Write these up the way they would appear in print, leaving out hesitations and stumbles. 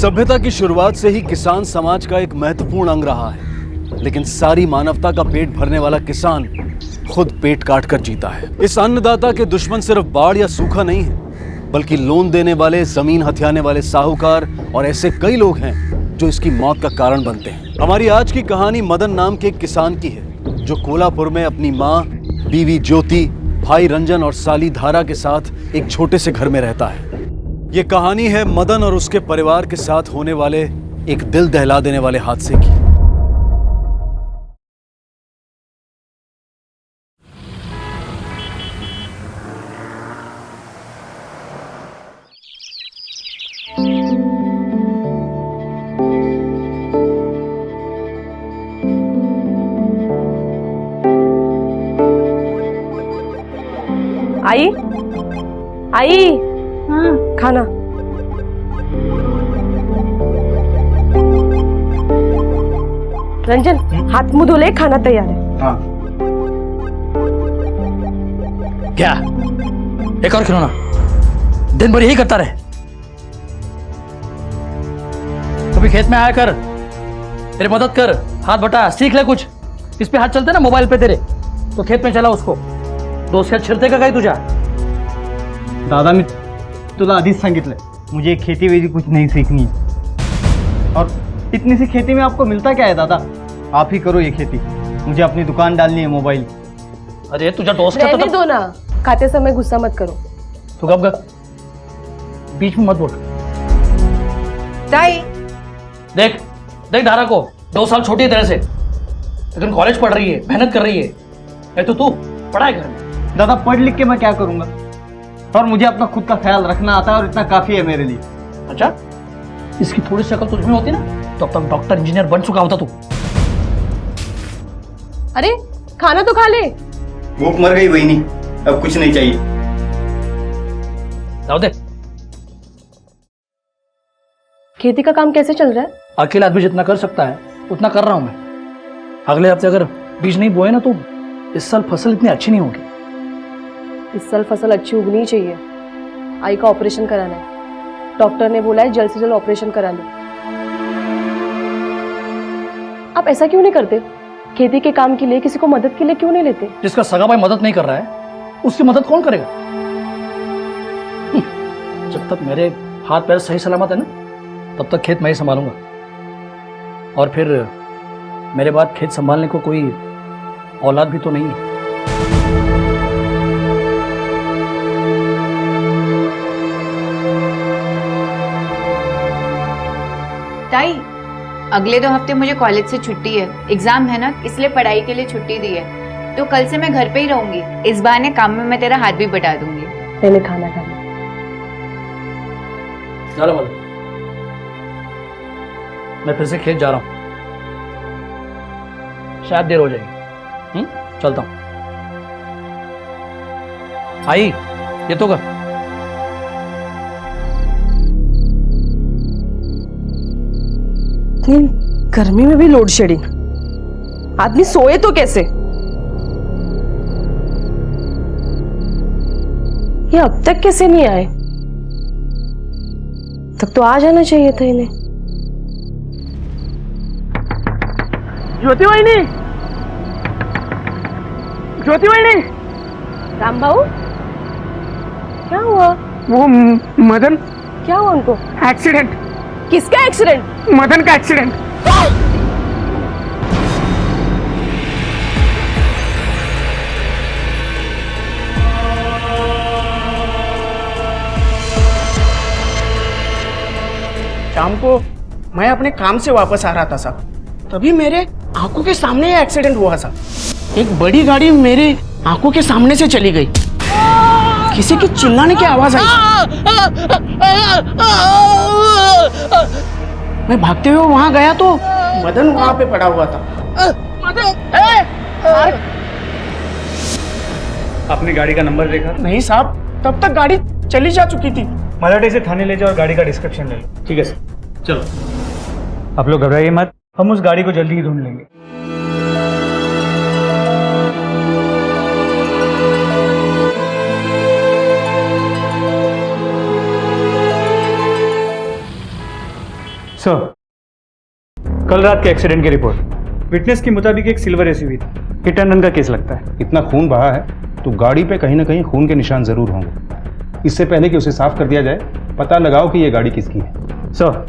सभ्यता की शुरुआत से ही किसान समाज का एक महत्वपूर्ण अंग रहा है, लेकिन सारी मानवता का पेट भरने वाला किसान खुद पेट काट कर जीता है। इस अन्नदाता के दुश्मन सिर्फ बाढ़ या सूखा नहीं है, बल्कि लोन देने वाले, जमीन हथियाने वाले साहूकार और ऐसे कई लोग हैं जो इसकी मौत का कारण बनते हैं। हमारी आज की कहानी मदन नाम के एक किसान की है, जो कोल्हापुर में अपनी माँ, बीवी ज्योति, भाई रंजन और साली धारा के साथ एक छोटे से घर में रहता है। ये कहानी है मदन और उसके परिवार के साथ होने वाले एक दिल दहला देने वाले हादसे की। आई आई, खाना। रंजन, हाथ मुंह धो ले, खाना तैयार है। हाँ। क्या एक और खिलौना दिन भर यही करता रहे? कभी खेत में आया कर, तेरे मदद कर, हाथ बटा, सीख ले कुछ। इस पे हाथ चलते ना मोबाइल पे तेरे, तो खेत में चला उसको दोस्त छिरते का काही तुझ्या। दादा, मी तुला आधीच सांगितलंय, मुझे खेती वेदी कुछ नहीं सीखनी है। और इतनी सी खेती में आपको मिलता क्या है दादा? आप ही करो ये खेती, मुझे अपनी दुकान डालनी है मोबाइल। अरे तुझ्या दोस्त का रहने दो ना, खाते समय गुस्सा मत करो। तू गप गप, बीच में मत बोल। ताई, देख देख धारा को 2 साल छोटी है तेरे से, लेकिन कॉलेज पढ़ रही है, मेहनत कर रही है। तो तू पढ़ाई घर में। दादा, पढ़ लिख के मैं क्या करूंगा? और मुझे अपना खुद का ख्याल रखना आता है, और इतना काफी है मेरे लिए। अच्छा, इसकी थोड़ी सी अकल तुझ में होती ना, तो अब तक डॉक्टर इंजीनियर बन चुका होता तू। अरे खाना तो खा ले। भूख मर गई वही नहीं, अब कुछ नहीं चाहिए। जाओ दे। खेती का काम कैसे चल रहा है? अकेला आदमी जितना कर सकता है उतना कर रहा हूं मैं। अगले हफ्ते अगर बीज नहीं बोए ना, तो इस साल फसल इतनी अच्छी नहीं होगी। इस साल फसल अच्छी उगनी चाहिए। आई का ऑपरेशन कराना है, डॉक्टर ने बोला है जल्द से जल्द ऑपरेशन करा लो। आप ऐसा क्यों नहीं करते? खेती के काम के लिए किसी को मदद के लिए क्यों नहीं लेते? जिसका सगा भाई मदद नहीं कर रहा है, उसकी मदद कौन करेगा? जब तक मेरे हाथ पैर सही सलामत है ना, तब तक खेत मैं ही संभालूंगा। और फिर मेरे बाद खेत संभालने को कोई औलाद भी तो नहीं है। ताई, अगले 2 हफ्ते मुझे कॉलेज से छुट्टी है, एग्जाम है ना, इसलिए पढ़ाई के लिए छुट्टी दी है। तो कल से मैं घर पे ही रहूंगी। इस बहाने काम में मैं तेरा हाथ भी बटा दूंगी। पहले खाना खा लो। चलो बोलो, मैं फिर से खेत जा रहा हूं, शायद देर हो जाएगी। चलता हूं। आई, ये तो कर। गर्मी में भी लोड शेडिंग, आदमी सोए तो कैसे? ये अब तक कैसे नहीं आए? तब तो आ जाना चाहिए था इन्हें। ज्योति वाहिनी, ज्योति वाहिनी। राम भाऊ, क्या हुआ? वो मदन, क्या हुआ उनको? एक्सीडेंट। किसका एक्सीडेंट? मदन का एक्सीडेंट। शाम को मैं अपने काम से वापस आ रहा था साहब, तभी मेरे आंखों के सामने ये एक्सीडेंट हुआ साहब। एक बड़ी गाड़ी मेरे आंखों के सामने से चली गई। किसी की चिल्लाने की आवाज आई। मैं भागते हुए वहां गया तो मदन वहां पे पड़ा हुआ था। आपने गाड़ी का नंबर देखा? नहीं साहब, तब तक गाड़ी चली जा चुकी थी। मलाटे से थाने ले जाओ और गाड़ी का डिस्क्रिप्शन ले लो। ठीक है सर, चलो। आप लोग घबराइए मत, हम उस गाड़ी को जल्दी ही ढूंढ लेंगे। सर, कल रात के एक्सीडेंट की रिपोर्ट विटनेस के मुताबिक एक सिल्वर एसयूवी था। हिट एंड रन का केस लगता है। इतना खून बहा है तो गाड़ी पे कहीं ना कहीं खून के निशान जरूर होंगे। इससे पहले कि उसे साफ कर दिया जाए, पता लगाओ कि ये गाड़ी किसकी है। सर,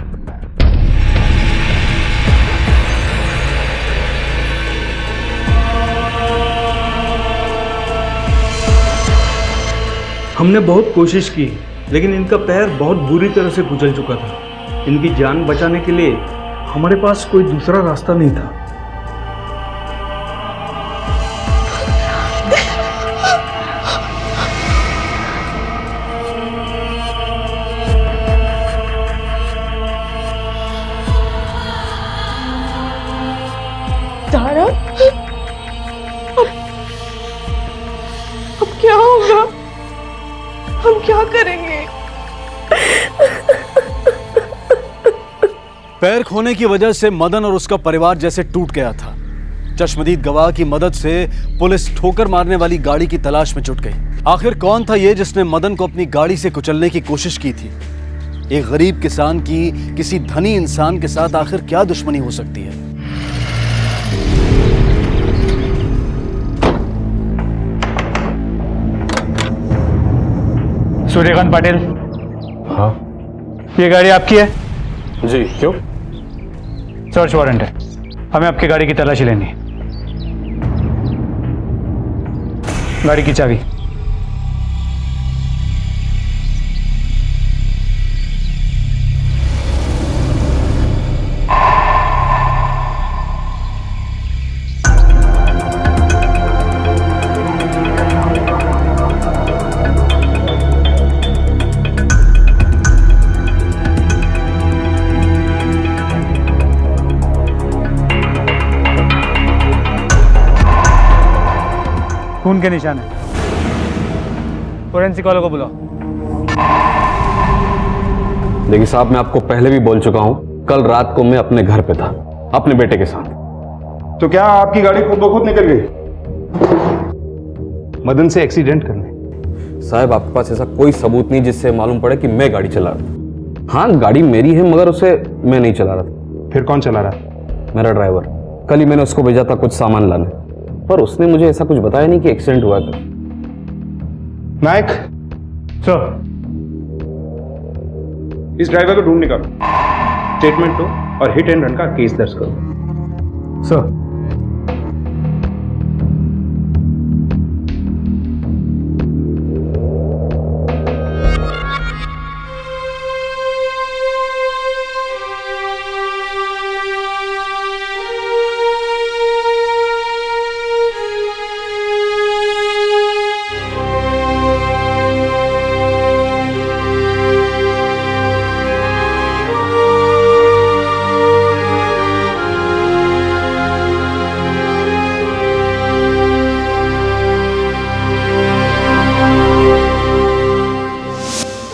हमने बहुत कोशिश की, लेकिन इनका पैर बहुत बुरी तरह से कुचल चुका था। इनकी जान बचाने के लिए हमारे पास कोई दूसरा रास्ता नहीं था। तारा, अब क्या होगा? हम क्या करेंगे? पैर खोने की वजह से मदन और उसका परिवार जैसे टूट गया था। चश्मदीद गवाह की मदद से पुलिस ठोकर मारने वाली गाड़ी की तलाश में जुट गई। आखिर कौन था ये जिसने मदन को अपनी गाड़ी से कुचलने की कोशिश की थी? एक गरीब किसान की किसी धनी इंसान के साथ आखिर क्या दुश्मनी हो सकती है? सूर्यकांत पाटिल, हाँ ये गाड़ी आपकी है? जी, क्यों? सर्च वारंट है, हमें आपकी गाड़ी की तलाशी लेनी है। गाड़ी की चाबी। खून के निशान है। फोरेंसिक वालों को बुलाओ। देखिए साहब, मैं आपको पहले भी बोल चुका हूं, कल रात को मैं अपने घर पे था अपने बेटे के साथ। तो क्या आपकी गाड़ी खुद ब खुद निकल गई मदन से एक्सीडेंट करने? साहब, आपके पास ऐसा कोई सबूत नहीं जिससे मालूम पड़े कि मैं गाड़ी चला रहा था। हाँ, गाड़ी मेरी है, मगर उसे मैं नहीं चला रहा था। फिर कौन चला रहा? मेरा ड्राइवर। कल ही मैंने उसको भेजा था कुछ सामान लाने, पर उसने मुझे ऐसा कुछ बताया नहीं कि एक्सीडेंट हुआ था। नायक, सर, इस ड्राइवर को ढूंढ निकालो, स्टेटमेंट लो और हिट एंड रन का केस दर्ज करो। सर,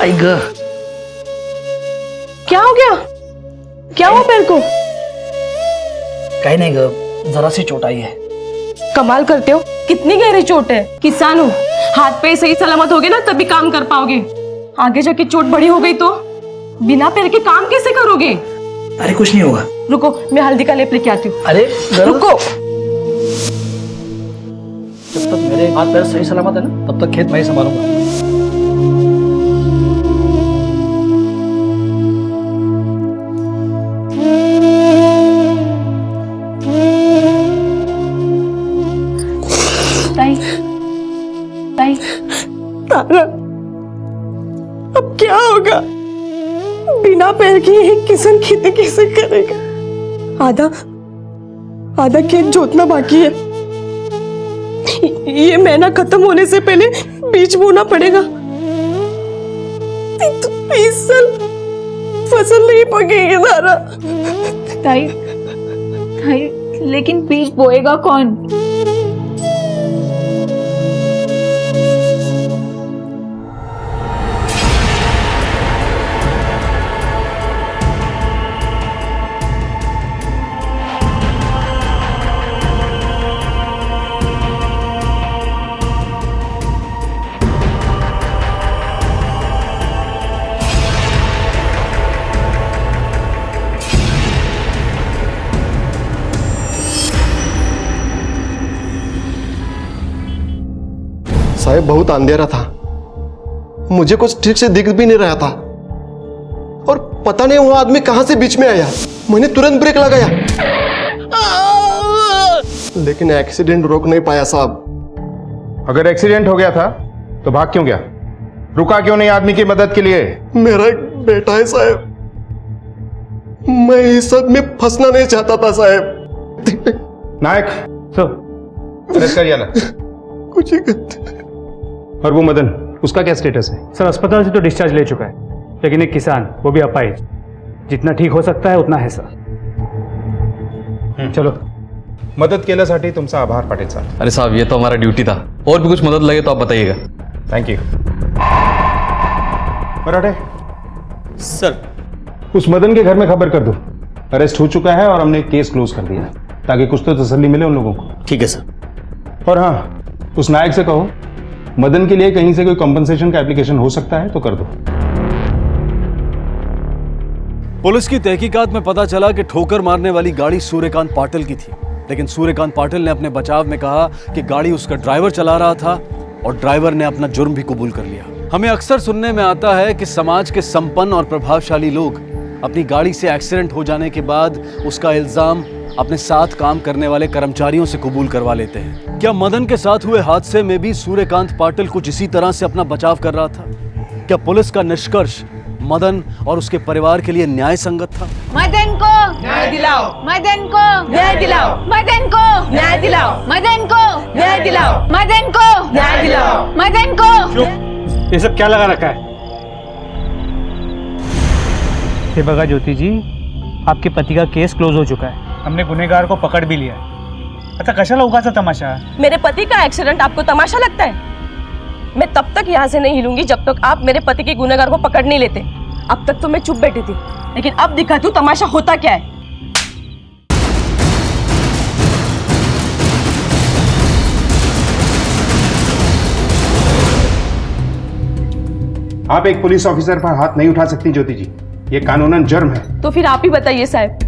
आई ग, क्या हो गया? क्या हुआ पैर को? कहीं नहीं ग, जरा सी चोट आई है। कमाल करते हो, कितनी गहरी चोट है? किसान हो, हाथ पे सही सलामत होगे ना तभी काम कर पाओगे। आगे जाके चोट बड़ी हो गई तो बिना पैर के काम कैसे करोगे? अरे कुछ नहीं होगा। रुको, मैं हल्दी का लेप लेके आती हूँ। अरे रुको। जब तक मेरे हाथ पैर सही सलामत है ना, तब तक खेत मैं ही संभालूंगा। तारा, अब क्या होगा? बिना पैर के एक किसान खेती कैसे करेगा? आधा खेत जोतना बाकी है। ये महीना खत्म होने से पहले बीज बोना पड़ेगा। तो 20 साल फसल नहीं पकेगी तारा। ताई, लेकिन बीज बोएगा कौन? साहब बहुत अंधेरा था, मुझे कुछ ठीक से दिख भी नहीं रहा था और पता नहीं वो आदमी कहां से बीच में आया। मैंने तुरंत ब्रेक लगाया लेकिन एक्सीडेंट रोक नहीं पाया साहब। अगर एक्सीडेंट हो गया था तो भाग क्यों गया? रुका क्यों नहीं आदमी की मदद के लिए? मेरा एक बेटा है साहब, मैं इस सब में फंसना नहीं चाहता था साहब। नायक अरेस्ट करिए ना। कुछ ही गलती। और वो मदन, उसका क्या स्टेटस है? सर अस्पताल से तो डिस्चार्ज ले चुका है, लेकिन एक किसान, वो भी अपाहिज, जितना ठीक हो सकता है उतना है सर। चलो। मदत केल्यासाठी तुमचा आभार पाटील साहब। अरे साहब, ये तो हमारा ड्यूटी था। और भी कुछ मदद लगे तो आप बताइएगा। Thank you. मराठे सर, उस मदन के घर में खबर कर दो, अरेस्ट हो चुका है और हमने केस क्लोज कर दिया, ताकि कुछ तो तसल्ली मिले उन लोगों को। ठीक है सर। और हाँ, उस नायक से कहो मदन के लिए कहीं से कोई कंपनसेशन का एप्लीकेशन हो सकता है तो कर दो। पुलिस की तहकीकात में पता चला कि ठोकर मारने वाली गाड़ी सूर्यकांत पाटिल की थी, लेकिन सूर्यकांत पाटिल ने अपने बचाव में कहा कि गाड़ी उसका ड्राइवर चला रहा था और ड्राइवर ने अपना जुर्म भी कबूल कर लिया। हमें अक्सर सुनने में आता है कि समाज के संपन्न और प्रभावशाली लोग अपनी गाड़ी से एक्सीडेंट हो जाने के बाद उसका इल्जाम अपने साथ काम करने वाले कर्मचारियों से कबूल करवा लेते हैं। क्या मदन के साथ हुए हादसे में भी सूर्यकांत पाटिल कुछ इसी तरह से अपना बचाव कर रहा था? क्या पुलिस का निष्कर्ष मदन और उसके परिवार के लिए न्याय संगत था? मदन को न्याय दिलाओ, मदन को न्याय दिलाओ, मदन को न्याय दिलाओ, मदन को न्याय दिलाओ, मदन को न्याय दिलाओ, मदन को। ये सब क्या लगा रखा है? ये बघा ज्योति जी, आपके पति का केस क्लोज हो चुका है, हमने गुनहगार को पकड़ भी लिया है। आता कशाला उगाचा तमाशा? मेरे पति का एक्सीडेंट आपको तमाशा लगता है? मैं तब तक यहाँ से नहीं हिलूंगी जब तक आप मेरे पति के गुनहगार को पकड़ नहीं लेते। अब तक तो मैं चुप बैठी थी, लेकिन अब दिखाती हूँ तमाशा होता क्या है। आप एक पुलिस ऑफिसर पर हाथ नहीं उठा सकती ज्योति जी, ये कानूनन जुर्म है। तो फिर आप ही बताइए साहब,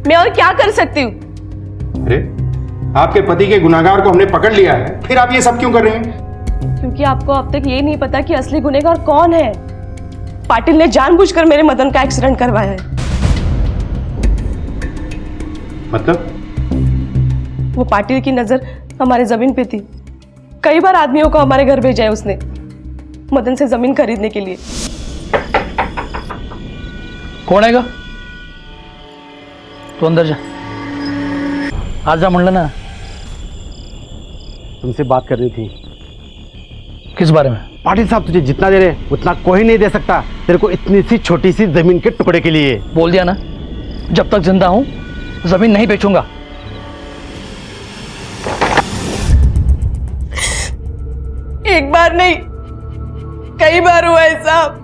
मैं और क्या कर सकती हूँ? अरे, आपके पति के गुनाहगार को हमने पकड़ लिया है, फिर आप ये सब क्यों कर रहे हैं? क्योंकि आपको अब तक ये नहीं पता कि असली गुनहगार कौन है। पाटिल ने जानबूझकर मेरे मदन का एक्सीडेंट करवाया है। मतलब? वो पाटिल की नजर हमारे जमीन पे थी। कई बार आदमियों को हमारे घर भेजा है उसने, मदन से जमीन खरीदने के लिए। कोण आहे ग? तू अंदर जा। आज जा म्हणलं ना। तुमसे बात करनी थी। किस बारे में? पाटिल साहब, तुझे जितना दे रहे उतना कोई नहीं दे सकता तेरे को इतनी सी छोटी सी जमीन के टुकड़े के लिए। बोल दिया ना, जब तक जिंदा हूं जमीन नहीं बेचूंगा। एक बार नहीं, कई बार हुआ है साहब।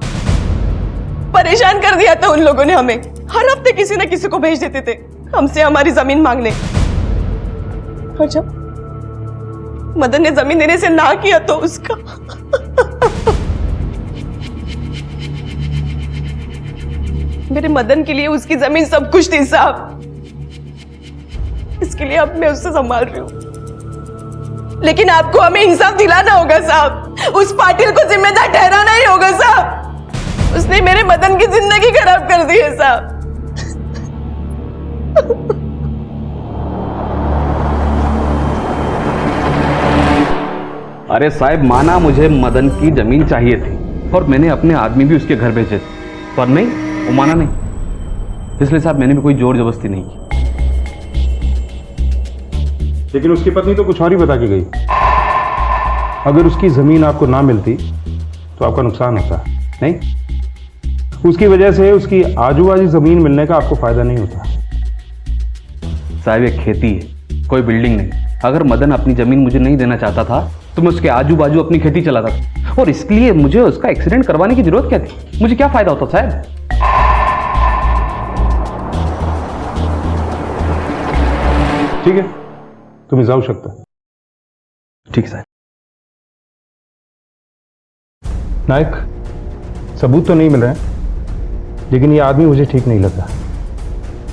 परेशान कर दिया था उन लोगों ने हमें। हर हफ्ते किसी न किसी को भेज देते थे हमसे हमारी जमीन मांगने। और जब मदन ने जमीन देने से ना किया तो उसका मेरे मदन के लिए उसकी जमीन सब कुछ थी साहब। इसके लिए अब मैं उससे संभाल रही हूं, लेकिन आपको हमें इंसाफ दिलाना होगा साहब। उस पाटिल को जिम्मेदार ठहराना ही होगा साहब। उसने मेरे मदन की जिंदगी खराब कर दी है साहब। अरे साहब, माना मुझे मदन की जमीन चाहिए थी और मैंने अपने आदमी भी उसके घर भेजे थे, पर नहीं, वो माना नहीं। इसलिए साहब मैंने भी कोई जोर जबरदस्ती नहीं की। लेकिन उसकी पत्नी तो कुछ और ही बता के गई। अगर उसकी जमीन आपको ना मिलती तो आपका नुकसान होता, नहीं? उसकी वजह से उसकी आजू बाजू जमीन मिलने का आपको फायदा नहीं होता। साहब ये खेती है, कोई बिल्डिंग नहीं। अगर मदन अपनी जमीन मुझे नहीं देना चाहता था तो मैं उसके आजू बाजू अपनी खेती चलाता था, और इसके लिए मुझे उसका एक्सीडेंट करवाने की जरूरत क्या थी? मुझे क्या फायदा होता साहब? ठीक है, तुम्हें जाऊ शकता। ठीक साहब। नायक, सबूत तो नहीं मिल रहे हैं, लेकिन ये आदमी मुझे ठीक नहीं लग रहा।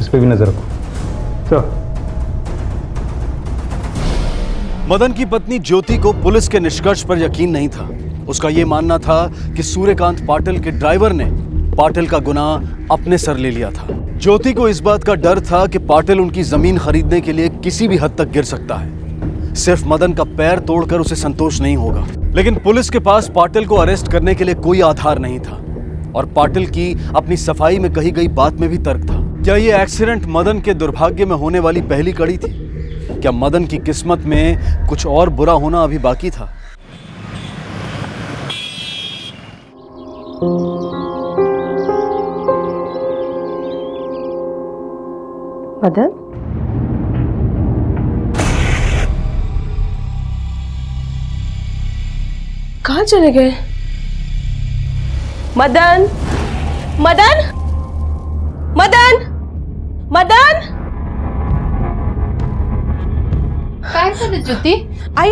इस पे भी नजर रखो। तो मदन की पत्नी ज्योति को पुलिस के निष्कर्ष पर यकीन नहीं था। उसका यह मानना था कि सूर्यकांत पाटिल के ड्राइवर ने पाटिल का गुनाह अपने सर ले लिया था। ज्योति को इस बात का डर था कि पाटिल उनकी जमीन खरीदने के लिए किसी भी हद तक गिर सकता है। सिर्फ मदन का पैर तोड़कर उसे संतोष नहीं होगा। लेकिन पुलिस के पास पाटिल को अरेस्ट करने के लिए कोई आधार नहीं था और पाटिल की अपनी सफाई में कही गई बात में भी तर्क था। क्या यह एक्सीडेंट मदन के दुर्भाग्य में होने वाली पहली कड़ी थी? क्या मदन की किस्मत में कुछ और बुरा होना अभी बाकी था? मदन, कहाँ चले गए? मदन, मदन, मदन, मदन! काय झालं ज्योति? आई,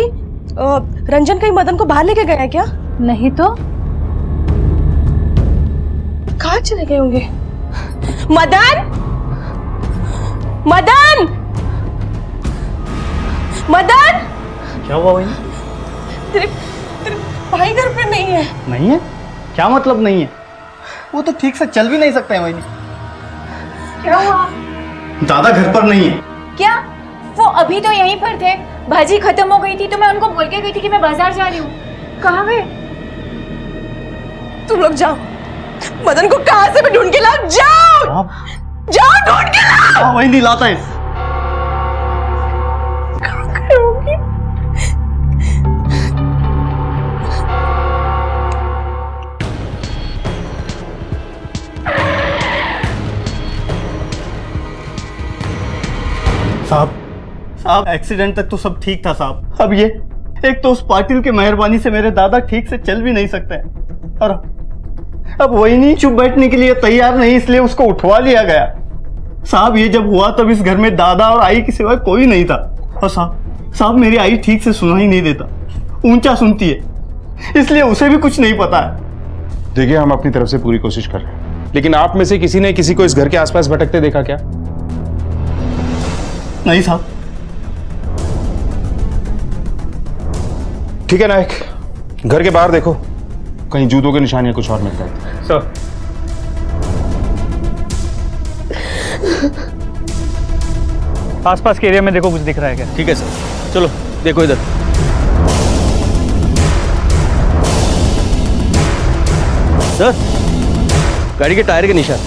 रंजन कहीं मदन को बाहर लेके गया है क्या? नहीं तो। कहाँ चले गए होंगे? मदन, मदन, मदन! क्या हुआ वही? तेरे भाई घर पे नहीं है। नहीं है? क्या मतलब नहीं है? वो तो ठीक से चल भी नहीं सकते हैं वही। क्या हुआ? दादा घर पर नहीं है। क्या? वो अभी तो यहीं पर थे। भाजी खत्म हो गई थी तो मैं उनको बोल के गई थी कि मैं बाजार जा रही हूँ। कहाँ गए? तुम लोग जाओ, मदन को कहाँ से भी ढूंढ के लाओ। जाओ, जाओ ढूंढ के लाओ। वही नहीं लाता है। साहब एक्सीडेंट तक तो सब ठीक था साहब। अब ये एक तो उस पाटिल के मेहरबानी से मेरे दादा ठीक से चल भी नहीं सकते हैं और अब वही नहीं चुप बैठने के लिए तैयार नहीं, इसलिए उसको उठवा लिया गया। साहब ये जब हुआ तब इस घर में दादा और आई के सिवाय कोई नहीं था। और साहब मेरी आई ठीक से सुना ही नहीं देता, ऊंचा सुनती है, इसलिए उसे भी कुछ नहीं पता है। देखिए हम अपनी तरफ से पूरी कोशिश कर रहे हैं, लेकिन आप में से किसी ने किसी को इस घर के आसपास भटकते देखा क्या? नहीं साहब। ठीक है नायक, घर के बाहर देखो, कहीं जूतों के निशान या कुछ और मिलता है। सर आसपास के एरिया में देखो कुछ दिख रहा है क्या? ठीक है सर, चलो देखो इधर। सर गाड़ी के टायर के निशान।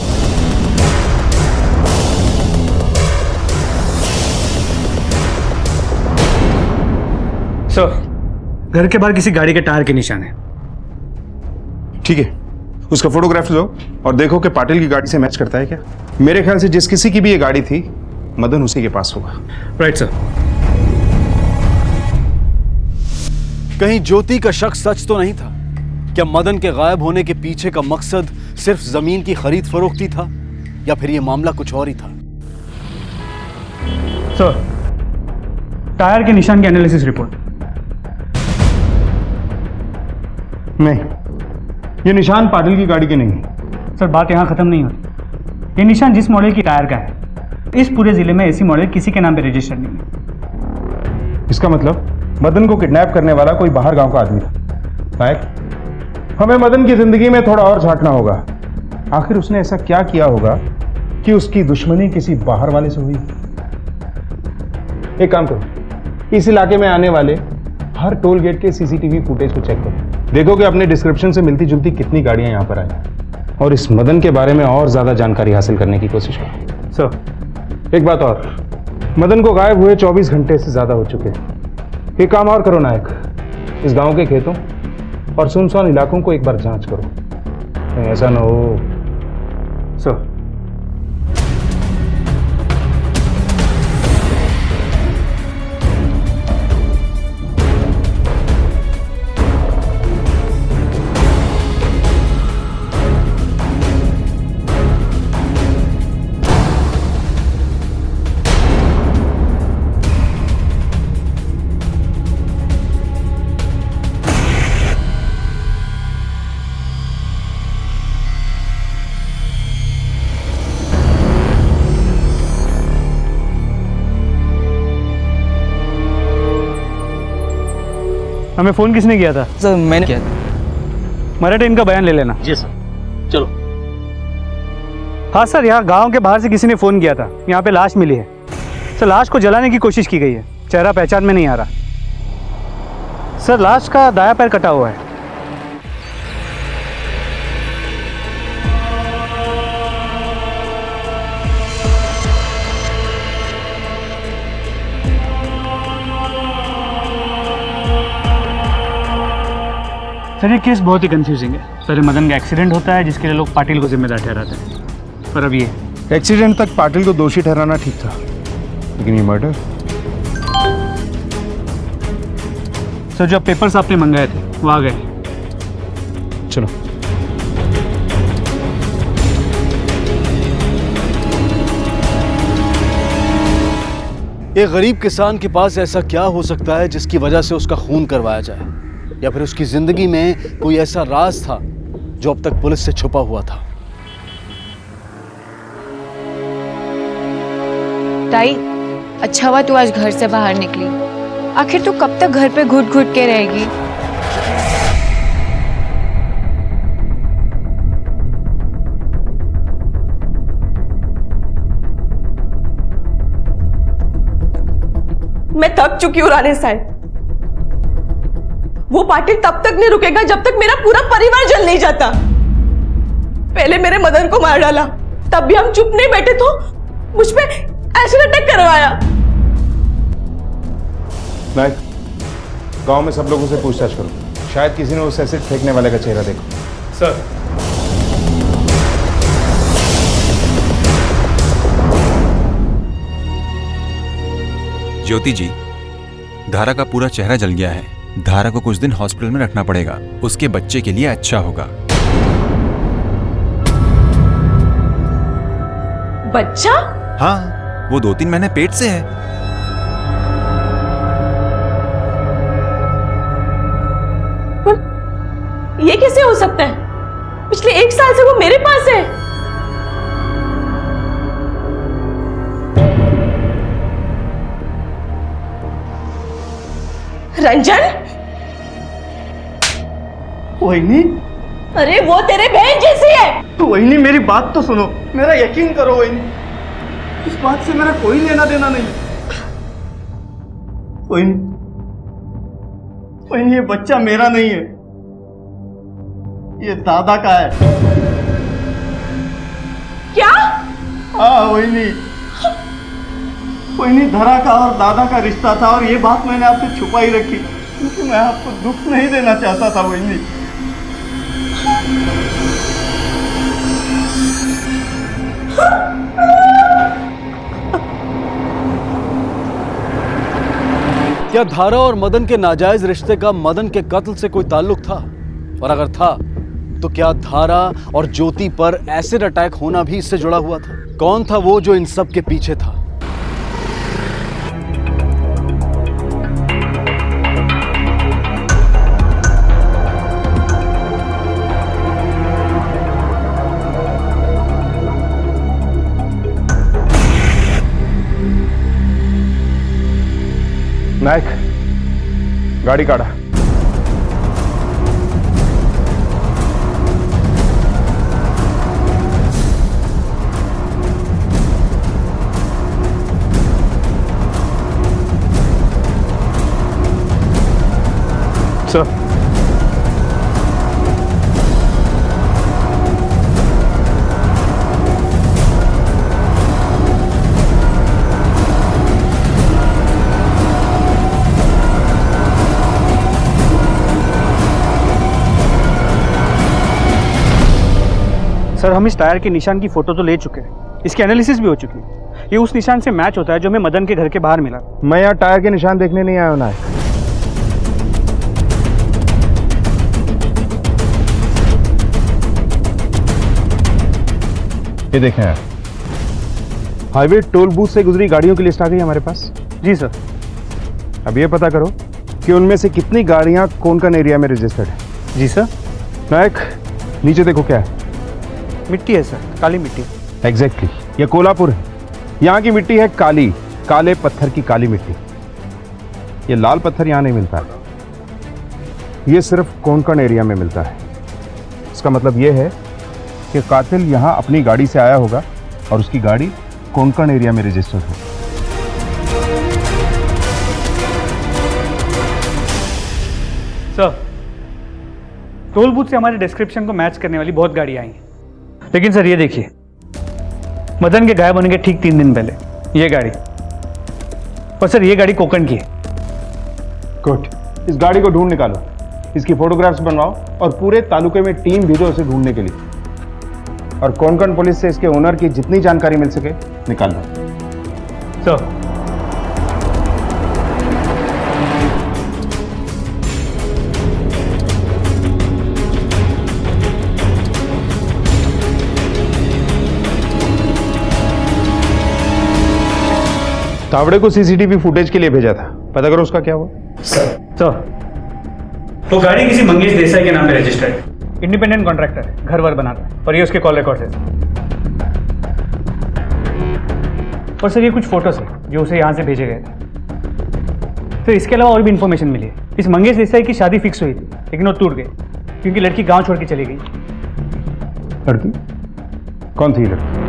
सर घर के बाहर किसी गाड़ी के टायर के निशान है। ठीक है, उसका फोटोग्राफ लो और देखो कि पाटिल की गाड़ी से मैच करता है क्या। मेरे ख्याल से जिस किसी की भी ये गाड़ी थी, मदन उसी के पास होगा। Right sir. कहीं ज्योति का शक सच तो नहीं था? क्या मदन के गायब होने के पीछे का मकसद सिर्फ जमीन की खरीद फरोख्ती था या फिर यह मामला कुछ और ही था? सर टायर के निशान की एनालिसिस रिपोर्ट। नहीं, ये निशान पाटिल की गाड़ी के नहीं है। सर बात यहाँ खत्म नहीं होती। ये निशान जिस मॉडल की टायर का है, इस पूरे जिले में ऐसी मॉडल किसी के नाम पे रजिस्टर नहीं है। इसका मतलब मदन को किडनैप करने वाला कोई बाहर गांव का आदमी था। नायक, हमें मदन की जिंदगी में थोड़ा और झांकना होगा। आखिर उसने ऐसा क्या किया होगा कि उसकी दुश्मनी किसी बाहर वाले से हुई? एक काम करो, इस इलाके में आने वाले हर टोल गेट के सीसीटीवी फुटेज को चेक करो। देखो कि अपने डिस्क्रिप्शन से मिलती जुलती कितनी गाड़ियां यहां पर आई और इस मदन के बारे में और ज्यादा जानकारी हासिल करने की कोशिश करो। सर एक बात और, मदन को गायब हुए 24 घंटे से ज्यादा हो चुके हैं। एक काम और करो नायक, इस गांव के खेतों और सुनसान इलाकों को एक बार जांच करो, कहीं ऐसा ना हो। सर हमें फ़ोन किसने किया था? सर मैंने किया। मराठे, इनका बयान ले लेना। जी सर, चलो। हाँ सर, यहाँ गांव के बाहर से किसी ने फ़ोन किया था, यहाँ पे लाश मिली है। सर लाश को जलाने की कोशिश की गई है, चेहरा पहचान में नहीं आ रहा। सर लाश का दायां पैर कटा हुआ है। सर ये केस बहुत ही कंफ्यूजिंग है। पहले मदन का एक्सीडेंट होता है जिसके लिए लोग पाटिल को जिम्मेदार ठहराते हैं, पर अब ये एक्सीडेंट तक पाटिल को दोषी ठहराना ठीक था, लेकिन ये मर्डर। सर जो पेपर्स आपने मंगाए थे वो आ गए। चलो। एक गरीब किसान के पास ऐसा क्या हो सकता है जिसकी वजह से उसका खून करवाया जाए, या फिर उसकी जिंदगी में कोई ऐसा राज था जो अब तक पुलिस से छुपा हुआ था। ताई, अच्छा हुआ तू आज घर से बाहर निकली। आखिर तू कब तक घर पे घुट घुट के रहेगी? मैं थक चुकी हूँ राणे साहब। वो पाटिल तब तक नहीं रुकेगा जब तक मेरा पूरा परिवार जल नहीं जाता। पहले मेरे मदन को मार डाला, तब भी हम चुप नहीं बैठे तो मुझ पे एसिड अटैक करवाया। नायक, गांव में सब लोगों से पूछताछ करो, शायद किसी ने उस एसिड फेंकने वाले का चेहरा देखा। सर। ज्योति जी, धारा का पूरा चेहरा जल गया है। धारा को कुछ दिन हॉस्पिटल में रखना पड़ेगा, उसके बच्चे के लिए अच्छा होगा। बच्चा? हाँ, वो 2-3 महीने पेट से है। पर ये कैसे हो सकता है? पिछले 1 साल से वो मेरे पास है। रंजन? वहीनी, अरे वो तेरे बहन जैसी है। वहीनी मेरी बात तो सुनो, मेरा यकीन करो वहीनी, इस बात से मेरा कोई लेना देना नहीं। वहीनी ये बच्चा मेरा नहीं है, ये दादा का है। क्या? हाँ वहीनी, धरा का और दादा का रिश्ता था और ये बात मैंने आपसे छुपाई रखी क्योंकि मैं आपको दुख नहीं देना चाहता था वहीनी। क्या धारा और मदन के नाजायज रिश्ते का मदन के कत्ल से कोई ताल्लुक था? और अगर था तो क्या धारा और ज्योति पर एसिड अटैक होना भी इससे जुड़ा हुआ था? कौन था वो जो इन सब के पीछे था? नायक, गाड़ी काढ़ा। सर, सर हम इस टायर के निशान की फोटो तो ले चुके हैं, इसकी एनालिसिस भी हो चुकी है। ये उस निशान से मैच होता है जो हमें मदन के घर के बाहर मिला। मैं यहाँ टायर के निशान देखने नहीं आया हूं नायक। ये देखें, हाईवे टोल बूथ से गुजरी गाड़ियों की लिस्ट आ गई हमारे पास। जी सर। अब ये पता करो कि उनमें से कितनी गाड़ियां कौन कौन एरिया में रजिस्टर्ड है। जी सर। नायक, नीचे देखो क्या है। मिट्टी है सर, काली मिट्टी। एग्जैक्टली, ये कोल्हापुर है। यहाँ की मिट्टी है काली, काले पत्थर की काली मिट्टी। ये लाल पत्थर यहाँ नहीं मिलता है। ये सिर्फ कोंकण एरिया में मिलता है। इसका मतलब ये है कि कातिल यहाँ अपनी गाड़ी से आया होगा और उसकी गाड़ी कोंकण एरिया में रजिस्टर्ड हो। सर, टोल बूथ से हमारे डिस्क्रिप्शन को मैच करने वाली बहुत गाड़ियाँ आई हैं, लेकिन सर ये देखिए, मदन के गायब होने के ठीक 3 दिन पहले ये गाड़ी, पर सर ये गाड़ी कोंकण की है। गुड, इस गाड़ी को ढूंढ निकालो, इसकी फोटोग्राफ्स बनवाओ और पूरे तालुके में टीम भेजो उसे ढूंढने के लिए। और कोंकण पुलिस से इसके ओनर की जितनी जानकारी मिल सके निकाल लो। सर, तावड़े को सीसीटीवी फुटेज के लिए भेजा था, पता करो उसका क्या हुआ। सर, तो गाड़ी किसी मंगेश देसाई के नाम पे रजिस्टर्ड है, इंडिपेंडेंट कॉन्ट्रैक्टर है, घर वर बनाता है, और ये उसके कॉल रिकॉर्ड है। और सर ये कुछ फोटोज है जो उसे यहाँ से भेजे गए थे। तो इसके अलावा और भी इंफॉर्मेशन मिली है। इस मंगेश देसाई की शादी फिक्स हुई थी, लेकिन वो टूट गई क्योंकि लड़की गांव छोड़ के चली गई। लड़की कौन थी लड़की?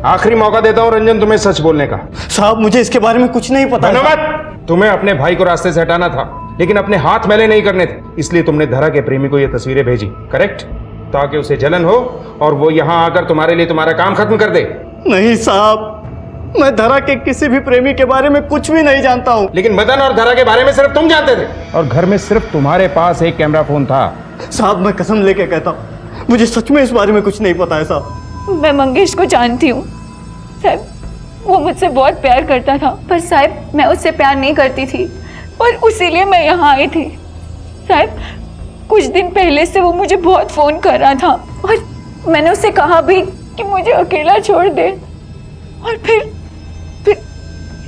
आखिरी मौका देता हूं रंजन तुम्हें सच बोलने का। साहब मुझे इसके बारे में कुछ नहीं पता। धन्यवाद। तुम्हें अपने भाई को रास्ते से हटाना था, लेकिन अपने हाथ मैले नहीं करने थे, इसलिए तुमने धरा के प्रेमी को ये तस्वीरें भेजी, करेक्ट? ताकि उसे जलन हो और वो यहाँ आकर तुम्हारे लिए तुम्हारा काम खत्म कर दे। नहीं साहब, मैं धरा के किसी भी प्रेमी के बारे में कुछ भी नहीं जानता हूँ। लेकिन मदन और धरा के बारे में सिर्फ तुम जानते थे, और घर में सिर्फ तुम्हारे पास एक कैमरा फोन था। साहब मैं कसम लेके कहता हूँ, मुझे सच में इस बारे में कुछ नहीं पता है साहब। मैं मंगेश को जानती हूँ साहब, वो मुझसे बहुत प्यार करता था, पर साहब मैं उससे प्यार नहीं करती थी और उसीलिए मैं यहाँ आई थी। साहब कुछ दिन पहले से वो मुझे बहुत फ़ोन कर रहा था और मैंने उससे कहा भी कि मुझे अकेला छोड़ दे, और फिर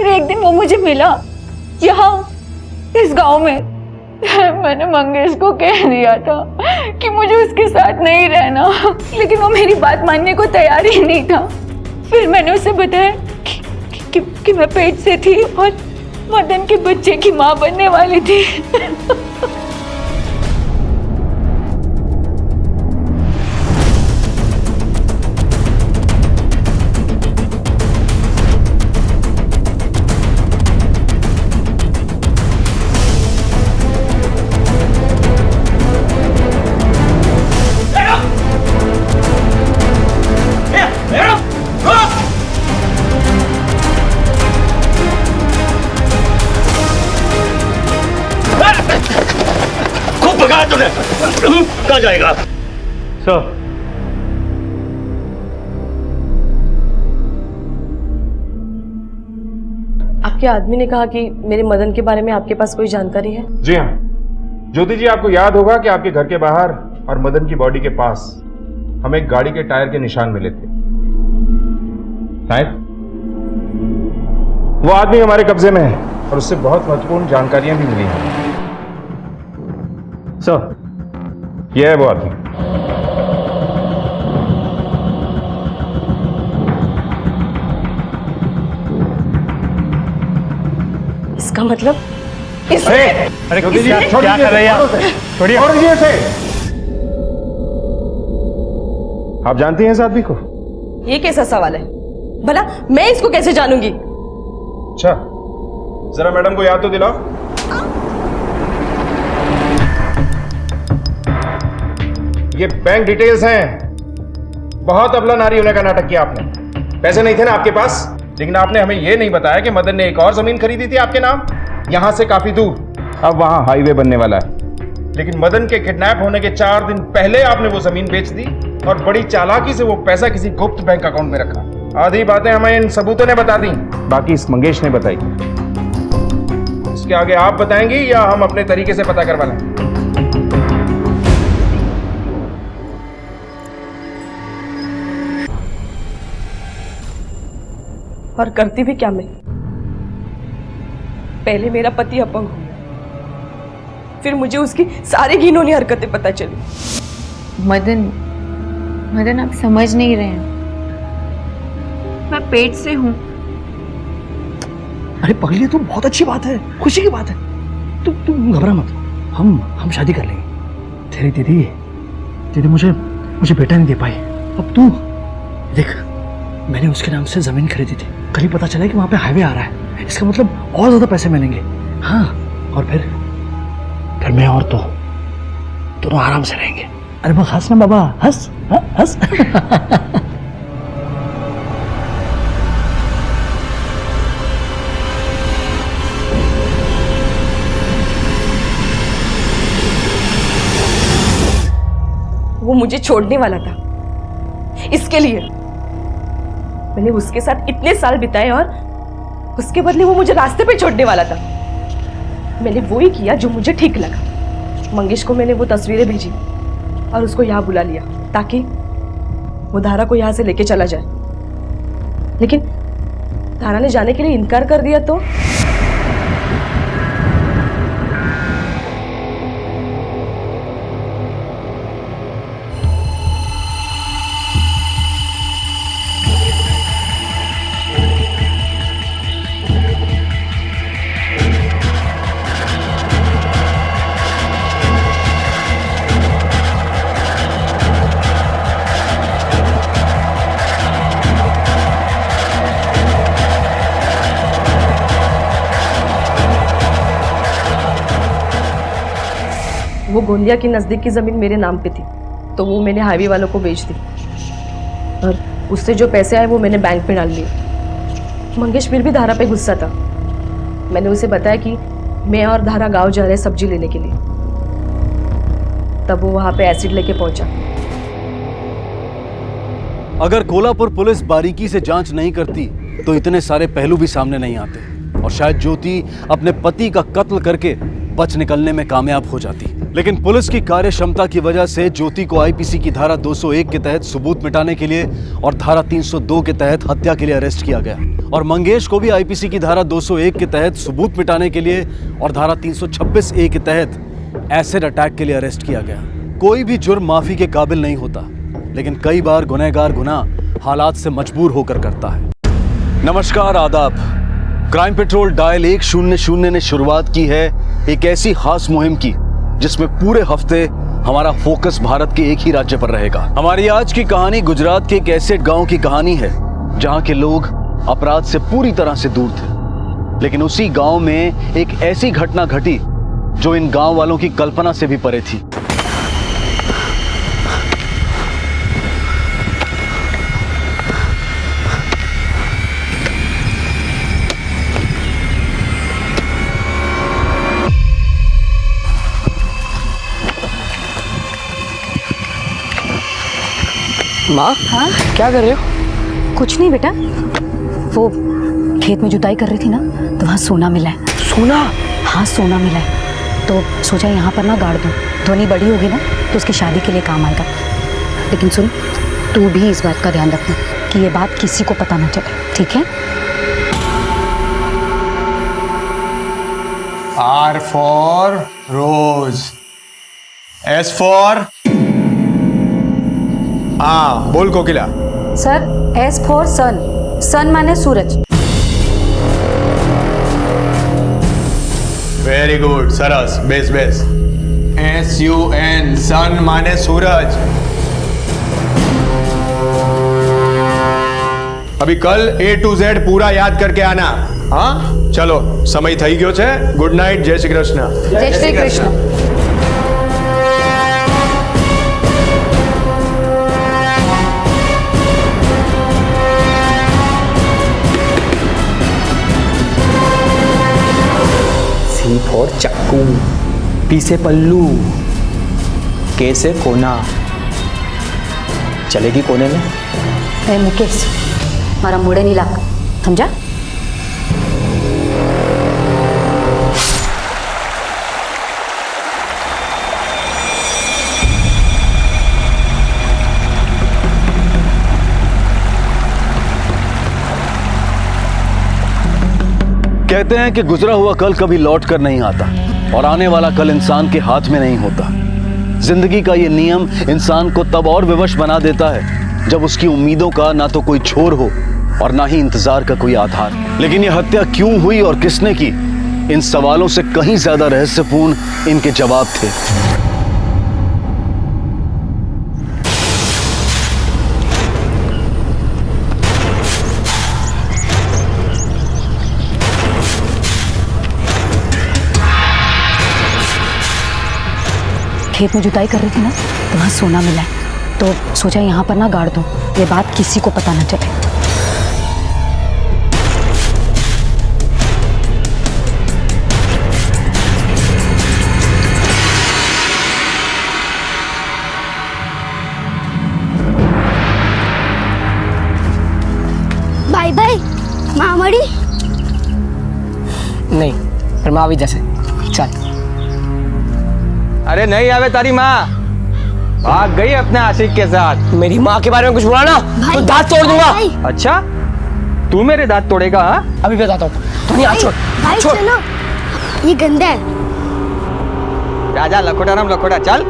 एक दिन वो मुझे मिला यहाँ इस गांव में। मैंने मंगेश को कह दिया था कि मुझे उसके साथ नहीं रहना, लेकिन वो मेरी बात मानने को तैयार ही नहीं था। फिर मैंने उसे बताया कि मैं पेट से थी और मदन के बच्चे की माँ बनने वाली थी। कहाँ जाएगा? सर, आपके आदमी ने कहा कि मेरे मदन के बारे में आपके पास कोई जानकारी है? जी हाँ ज्योति जी, आपको याद होगा कि आपके घर के बाहर और मदन की बॉडी के पास हमें एक गाड़ी के टायर के निशान मिले थे। शायद वो आदमी हमारे कब्जे में है और उससे बहुत महत्वपूर्ण जानकारियां भी मिली हैं। सर, यह है वो आदमी। इसका मतलब अरे ज्योति जी, क्या कर रहे हैं आप? छोड़िए। छोड़ दीजिए इसे। आप जानती हैं इस आदमी को? ये कैसा सवाल है भला? मैं इसको कैसे जानूंगी? अच्छा, जरा मैडम को याद तो दिलाओ। ये बैंक डिटेल्स हैं। बहुत अबला नारी होने का नाटक किया आपने। पैसे नहीं थे ना आपके पास, लेकिन आपने हमें यह नहीं बताया कि मदन ने एक और जमीन खरीदी थी आपके नाम, यहां से काफी दूर। अब वहां हाईवे बनने वाला है, लेकिन मदन के किडनैप होने के 4 दिन पहले आपने वो जमीन बेच दी और बड़ी चालाकी से वो पैसा किसी गुप्त बैंक अकाउंट में रखा। आधी बातें हमें इन सबूतों ने बता दी, बाकी इस मंगेश ने बताई। इसके आगे आप बताएंगी या हम अपने तरीके से पता करवा लें? और करती भी क्या मैं? पहले मेरा पति अपंग हो गया, फिर मुझे उसकी सारी घिनौनी हरकतें पता चली। मदन आप समझ नहीं रहे हैं, मैं पेट से हूँ। अरे पगली, तो बहुत अच्छी बात है, खुशी की बात है। तुम घबरा मत, हम शादी कर लेंगे। तेरी दीदी मुझे बेटा नहीं दे पाई। अब तू देख, मैंने उसके नाम से जमीन खरीदी थी, कल ही पता चला कि वहां पे हाईवे आ रहा है, इसका मतलब और ज्यादा पैसे मिलेंगे। हाँ, और फिर मैं और तो दोनों आराम से रहेंगे। अरे बस हंस ना बाबा, हंस। हाँ, हंस। वो मुझे छोड़ने वाला था, इसके लिए मैंने उसके साथ इतने साल बिताए और उसके बदले वो मुझे रास्ते पे छोड़ने वाला था। मैंने वो ही किया जो मुझे ठीक लगा। मंगेश को मैंने वो तस्वीरें भेजी और उसको यहाँ बुला लिया ताकि वो धारा को यहाँ से लेके चला जाए, लेकिन धारा ने जाने के लिए इनकार कर दिया तो वो गोंदिया के नज़दीक की ज़मीन मेरे नाम पे थी, तो वो मैंने हाईवे वालों को बेच दी और उससे जो पैसे आए वो मैंने बैंक में डाल लिए। मंगेश फिर भी धारा पे गुस्सा था। मैंने उसे बताया कि मैं और धारा गांव जा रहे सब्जी लेने के लिए, तब वो वहां पे एसिड लेके पहुंचा। अगर कोल्हापुर पुलिस बारीकी से जांच नहीं करती तो इतने सारे पहलू भी सामने नहीं आते और शायद ज्योति अपने पति का कत्ल करके बच निकलने में कामयाब हो जाती। लेकिन पुलिस की कार्य क्षमता की वजह से ज्योति को आईपीसी की धारा 201 के तहत सबूत मिटाने के लिए और धारा 302 के तहत हत्या के लिए अरेस्ट किया गया, और मंगेश को भी आईपीसी की धारा 201 के तहत सबूत मिटाने के लिए और धारा 326A के तहत एसिड अटैक के लिए अरेस्ट किया गया। कोई भी जुर्म माफी के काबिल नहीं होता, लेकिन कई बार गुनहगार गुनाह हालात से मजबूर होकर करता है। नमस्कार, आदाब। क्राइम पेट्रोल डायल 100 ने शुरुआत की है एक ऐसी खास मुहिम की जिसमें पूरे हफ्ते हमारा फोकस भारत के एक ही राज्य पर रहेगा। हमारी आज की कहानी गुजरात के एक ऐसे गांव की कहानी है जहां के लोग अपराध से पूरी तरह से दूर थे, लेकिन उसी गांव में एक ऐसी घटना घटी जो इन गांव वालों की कल्पना से भी परे थी। माँ, हाँ क्या कर रहे हो? कुछ नहीं बेटा, वो खेत में जुताई कर रही थी ना, तो वहाँ सोना मिला है। सोना? हाँ सोना मिला है, तो सोचा यहाँ पर ना गाड़ दूँ, ध्वनि बड़ी होगी ना तो उसकी शादी के लिए काम आएगा। लेकिन सुन, तू भी इस बात का ध्यान रखना कि ये बात किसी को पता ना चले, ठीक है? R for Rose, S for हाँ बोल कोकिला। सर, S फॉर सन, सन माने सूरज। वेरी गुड, सरस, बेस बेस। SUN, सन माने सूरज। अभी कल A to Z पूरा याद करके आना। हाँ चलो, समय થઈ ગયો છે। ગુડ નાઇટ, જય શ્રી કૃષ્ણ। जय श्री कृष्ण। C for चाकू, P से पल्लू, K से कोना। चलेगी कोने में? ए मुकेश, मारा मुड़े नहीं लाग, समझा? कहते हैं कि गुजरा हुआ कल कभी लौट कर नहीं आता और आने वाला कल इंसान के हाथ में नहीं होता, जिंदगी का ये नियम इंसान को तब और विवश बना देता है जब उसकी उम्मीदों का ना तो कोई छोर हो और ना ही इंतजार का कोई आधार। लेकिन ये हत्या क्यों हुई और किसने की, इन सवालों से कहीं ज्यादा रहस्यपूर्ण इनके जवाब थे। खेत में जुताई कर रही थी ना, तो वहाँ सोना मिला है, तो सोचा यहाँ पर ना गाड़ दूँ, ये बात किसी को पता ना चले। भाई भाई माँ मरी नहीं, पर माँ भी जैसे चल। अरे नहीं आवे तारी माँ, भाग गई अपने आशिक के साथ। मेरी माँ के बारे में कुछ बोला ना तो दांत तोड़ दूंगा। अच्छा, तू मेरे दांत तोड़ेगा? हाँ, अभी बताता हूँ। तो नहीं, छोड़ भाई छोड़। चलो, ये गंदा है। राजा लखोटा राम लखोटा, चल।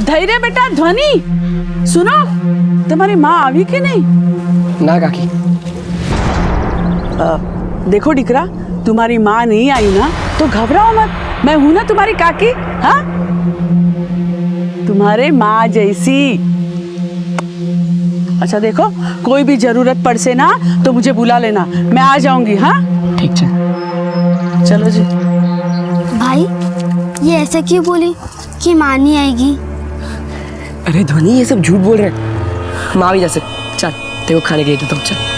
धैर्य बेटा। ध्वनि सुनो, तुम्हारी माँ आई कि नहीं? ना काकी। देखो डिकरा, तुम्हारी माँ नहीं आई ना तो घबराओ मत, मैं हूं ना तुम्हारी काकी। हाँ, तुम्हारे माँ जैसी। अच्छा देखो, कोई भी जरूरत पड़ से ना तो मुझे बुला लेना, मैं आ जाऊंगी। हाँ ठीक है, चलो जी। भाई ये ऐसा क्यों बोली कि माँ नहीं आएगी? अरे ध्वनि, ये सब झूठ बोल रहे हैं। माँ भी जैसे चल, तेरे को खाने के लिए देता हूँ, चल।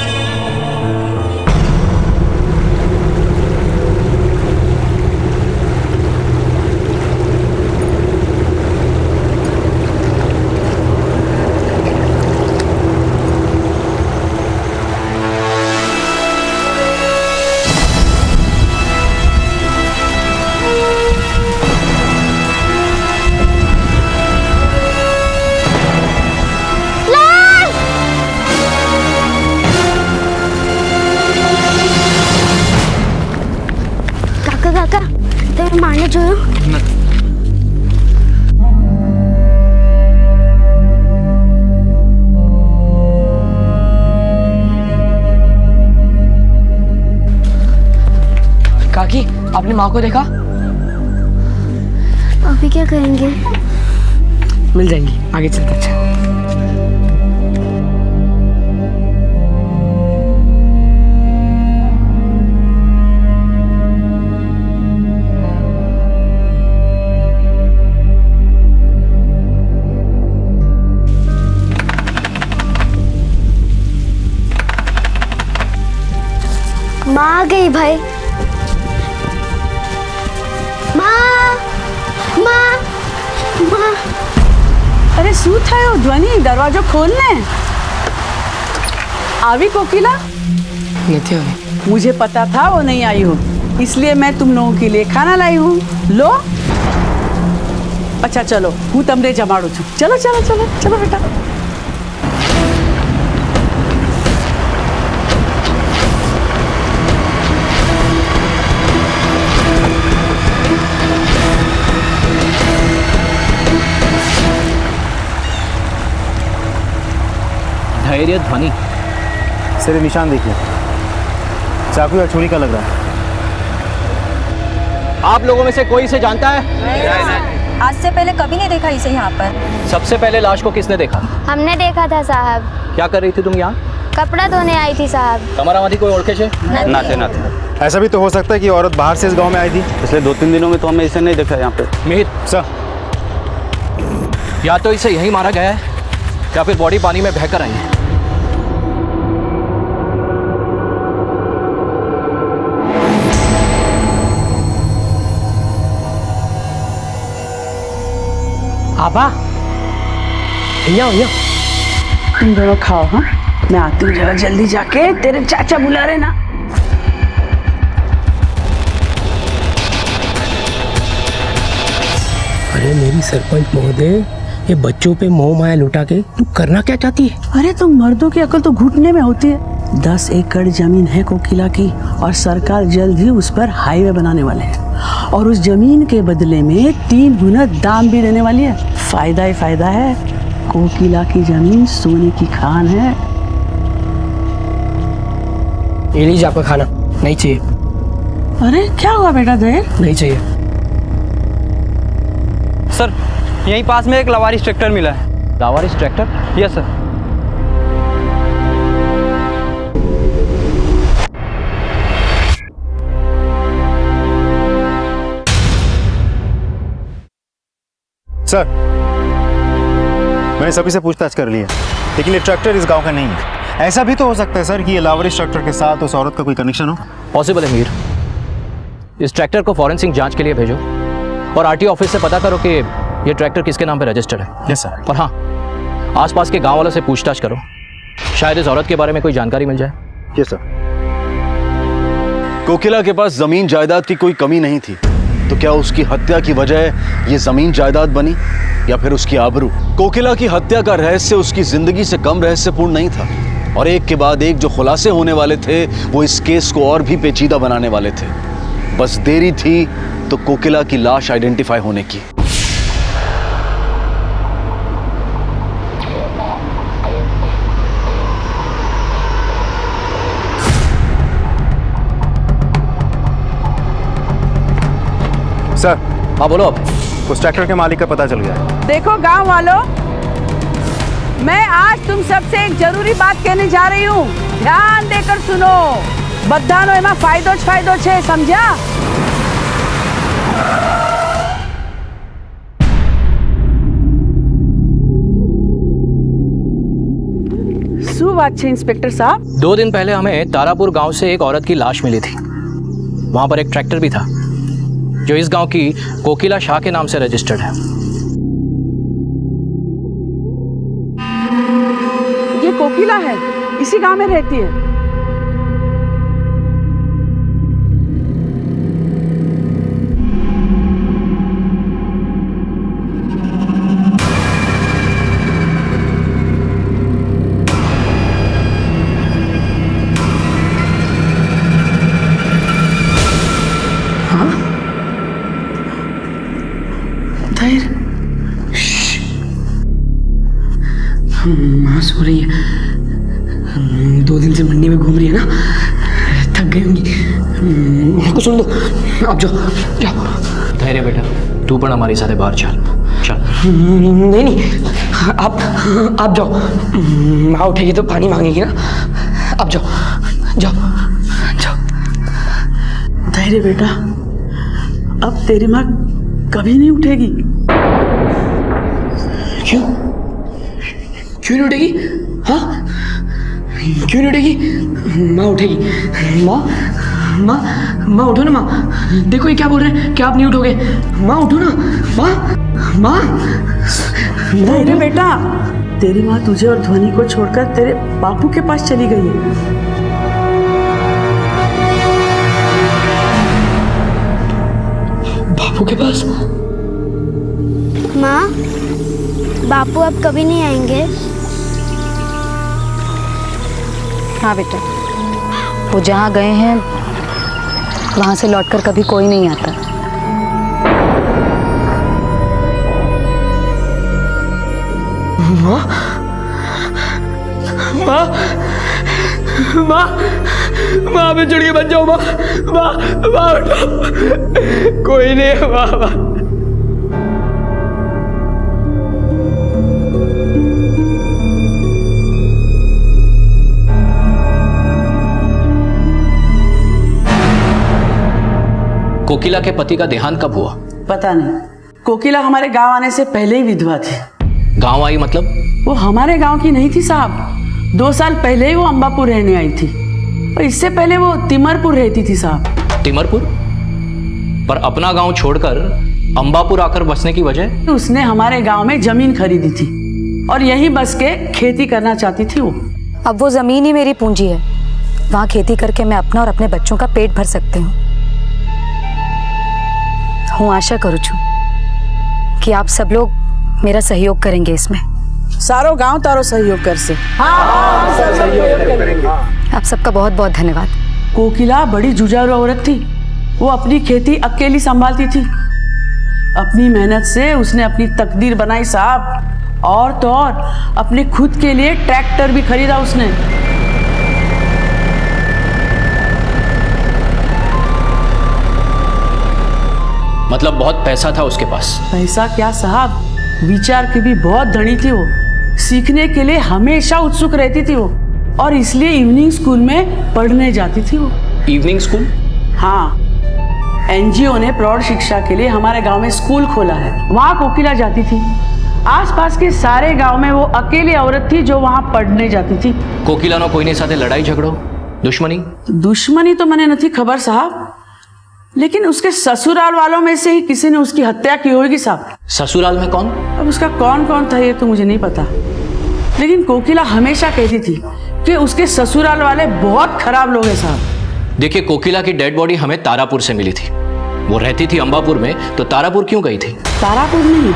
काका तेरे माँ ने जो काकी, आपने माँ को देखा? अभी क्या करेंगे? मिल जाएंगी, आगे चलते। अच्छा, माँ आ गई भाई। माँ माँ माँ। अरे सूत है वो ध्वनि, दरवाजा खोलने। आवी कोकिला? नहीं थी अभी। मुझे पता था वो नहीं आई हो, इसलिए मैं तुम लोगों के लिए खाना लाई हूँ, लो। अच्छा चलो, हूँ तमरे जमाड़ू छू। चलो चलो चलो चलो बेटा। धैर्य ध्वनि। सिर निशान देखिए, चाकू या छुरी का लग रहा है। आप लोगों में से कोई इसे जानता है? आज से पहले कभी नहीं देखा इसे यहाँ पर। सबसे पहले लाश को किसने देखा? हमने देखा था साहब। क्या कर रही थी तुम यहाँ? कपड़ा धोने आई थी साहब। तुम्हारा माधी कोई ओळखे छे? नाते नाते। ऐसा भी तो हो सकता है कि औरत बाहर से इस गांव में आई थी। पिछले 2-3 दिनों में तो हमें इसे नहीं देखा यहाँ पे। मिहिर सर, या तो इसे यहीं मारा गया है या फिर बॉडी पानी में बहकर आई है। आबा, यहाँ तुम दोनों खाओ। हाँ, मैं आती हूँ जरा जल्दी जाके, तेरे चाचा बुला रहे ना। अरे मेरी सरपंच महोदय, ये बच्चों पे मोह माया लुटा के तू करना क्या चाहती है? अरे तुम मर्दों की अकल तो घुटने में होती है, 10 एकड़ जमीन है कोकिला की और सरकार जल्द ही उस पर हाईवे बनाने वाले हैं और उस जमीन के बदले में 3 गुना दाम भी देने वाली है। फायदा ही फायदा है। कोकिला की जमीन सोने की खान है। ये लीजिए आपका खाना। नहीं चाहिए। अरे क्या हुआ बेटा देर? नहीं चाहिए। सर यहीं पास में एक लवारिस ट्रैक्टर मिला है। लावारिस ट्रैक्टर? Yes sir. सर मैंने सभी से पूछताछ कर ली है, लेकिन ये ट्रैक्टर इस गांव का नहीं है। ऐसा भी तो हो सकता है सर कि ये लावारिस ट्रैक्टर के साथ उस औरत का कोई कनेक्शन हो। पॉसिबल है मीर। इस ट्रैक्टर को फॉरेंसिक जांच के लिए भेजो और आरटीओ ऑफिस से पता करो कि ये ट्रैक्टर किसके नाम पे रजिस्टर्ड है। Yes sir. और हाँ, आसपास के गांव वालों से पूछताछ करो, शायद इस औरत के बारे में कोई जानकारी मिल जाए। Yes sir. कोकिला के पास जमीन जायदाद की कोई कमी नहीं थी, तो क्या उसकी हत्या की वजह ये जमीन जायदाद बनी या फिर उसकी आबरू? कोकिला की हत्या का रहस्य उसकी जिंदगी से कम रहस्यपूर्ण नहीं था और एक के बाद एक जो खुलासे होने वाले थे वो इस केस को और भी पेचीदा बनाने वाले थे। बस देरी थी तो कोकिला की लाश आइडेंटिफाई होने की। सर। हाँ बोलो। अब उस ट्रैक्टर के मालिक का पता चल गया है। देखो गांव वालों, मैं आज तुम सबसे एक जरूरी बात कहने जा रही हूँ। ध्यान देकर सुनो। बधानो एमा फायदो ज फायदो छे, समझा? શું વાત છે इंस्पेक्टर साहब? 2 दिन पहले हमें तारापुर गांव से एक औरत की लाश मिली थी। वहां पर एक ट्रैक्टर भी था जो इस गांव की कोकिला शाह के नाम से रजिस्टर्ड है। ये कोकिला है, इसी गांव में रहती है। माँ सो रही है। 2 दिन से मंडी में घूम रही है ना, थक गई होंगी। माँ को सुन लो। अब जाओ जाओ। धैर्य बेटा, तू पण हमारी साथे बाहर चल। चल। नहीं नहीं, आप जाओ। माँ उठेगी तो पानी मांगेगी ना। अब जाओ जाओ जाओ। धैर्य बेटा, अब तेरी माँ कभी नहीं उठेगी। क्यों नहीं उठेगी? हाँ क्यों नहीं उठेगी? माँ उठेगी। माँ माँ माँ उठो ना। माँ देखो ये क्या बोल रहे हैं कि आप नहीं उठोगे। माँ उठो ना। माँ माँ अरे बेटा, तेरी माँ तुझे और ध्वनि को छोड़कर तेरे बापू के पास चली गई है। बापू के पास? माँ, बापू अब कभी नहीं आएंगे? हाँ बेटा, वो जहाँ गए हैं वहाँ से लौटकर कभी कोई नहीं आता। माँ माँ माँ माँ मैं चढ़ के बच जाऊँ। माँ माँ माँ उठो। कोई नहीं है। माँ माँ कोकिला के पति का देहांत कब हुआ? पता नहीं। कोकिला हमारे गांव आने से पहले ही विधवा थी। गांव आई मतलब? वो हमारे गांव की नहीं थी साहब। 2 साल पहले ही वो अंबापुर रहने आई थी और इससे पहले वो तिमरपुर रहती थी साहब। तिमरपुर? पर अपना गांव छोड़कर अंबापुर आकर बसने की वजह? उसने हमारे गांव में जमीन खरीदी थी और यहीं बस के खेती करना चाहती थी वो। अब वो जमीन ही मेरी पूंजी है। वहाँ खेती करके मैं अपना और अपने बच्चों का पेट भर सकती हूँ। आशा करूँ छू कि आप सब लोग मेरा सहयोग करेंगे इसमें। सारो गांव तारो सहयोग कर से। हाँ, सहयोग करेंगे। आप सबका बहुत बहुत धन्यवाद। कोकिला बड़ी जुझारू औरत थी। वो अपनी खेती अकेली संभालती थी। अपनी मेहनत से उसने अपनी तकदीर बनाई साहब। और तो और अपने खुद के लिए ट्रैक्टर भी खरीदा उसने। मतलब बहुत पैसा था उसके पास? पैसा क्या साहब, विचार की भी बहुत धनी थी वो। सीखने के लिए हमेशा उत्सुक रहती थी वो, और इसलिए इवनिंग स्कूल में पढ़ने जाती थी वो। Evening school? हाँ, एनजीओ ने प्रौढ़ शिक्षा के लिए हमारे गांव में स्कूल खोला है, वहाँ कोकिला जाती थी। आसपास के सारे गांव में वो अकेली औरत थी जो वहाँ पढ़ने जाती थी। कोकिला नो कोई साथे लड़ाई झगड़ो, दुश्मनी? दुश्मनी तो मैंने नहीं खबर साहब, लेकिन उसके ससुराल वालों में से ही किसी ने उसकी हत्या की होगी साहब। ससुराल में कौन? अब उसका कौन कौन था ये तो मुझे नहीं पता, लेकिन कोकिला हमेशा कहती थी कि उसके ससुराल वाले बहुत खराब लोग हैं साहब। देखिए, कोकिला की डेड बॉडी हमें तारापुर से मिली थी। वो रहती थी अंबापुर में, तो तारापुर क्यों गई थी? तारापुर नहीं,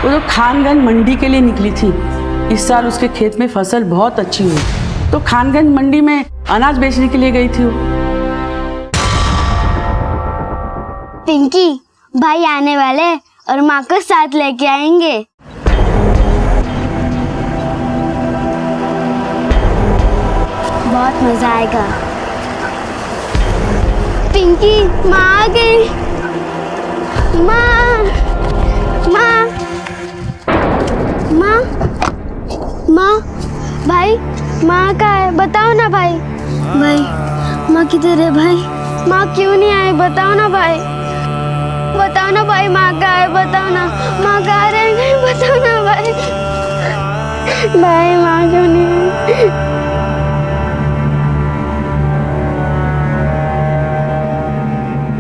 वो तो खानगंज मंडी के लिए निकली थी। इस साल उसके खेत में फसल बहुत अच्छी हुई, तो खानगंज मंडी में अनाज बेचने के लिए गई थी वो। पिंकी, भाई आने वाले और माँ को साथ लेके आएंगे। बहुत मजा आएगा। पिंकी, माँ आ गई। माँ, माँ, माँ, माँ, भाई, माँ कहाँ है? बताओ ना भाई। भाई, माँ किधर है भाई? माँ क्यों नहीं आई? बताओ ना भाई। बताओ ना भाई, माँ कहाँ है? बताओ ना, माँ कहाँ रह गई? बताओ ना भाई। भाई, माँ क्यों नहीं आई?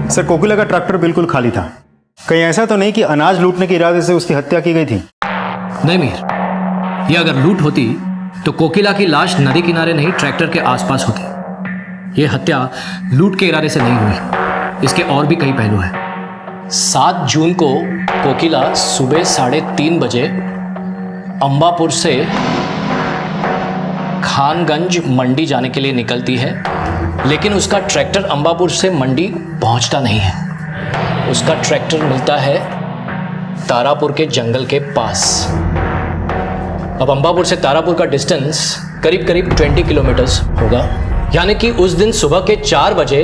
सर, कोकिला का ट्रैक्टर बिल्कुल खाली था। कहीं ऐसा तो नहीं कि अनाज लूटने के इरादे से उसकी हत्या की गई थी? नहीं मीर, ये अगर लूट होती तो कोकिला की लाश नदी किनारे नहीं ट्रैक्टर के आसपास होती। ये हत्या लूट के इरादे से नहीं हुई, इसके और भी कई पहलू हैं। 7 जून को कोकिला सुबह 3:30 बजे अंबापुर से खानगंज मंडी जाने के लिए निकलती है, लेकिन उसका ट्रैक्टर अंबापुर से मंडी पहुंचता नहीं है। उसका ट्रैक्टर मिलता है तारापुर के जंगल के पास। अब अंबापुर से तारापुर का डिस्टेंस करीब करीब 20 किलोमीटर्स होगा, यानी कि उस दिन सुबह के 4 बजे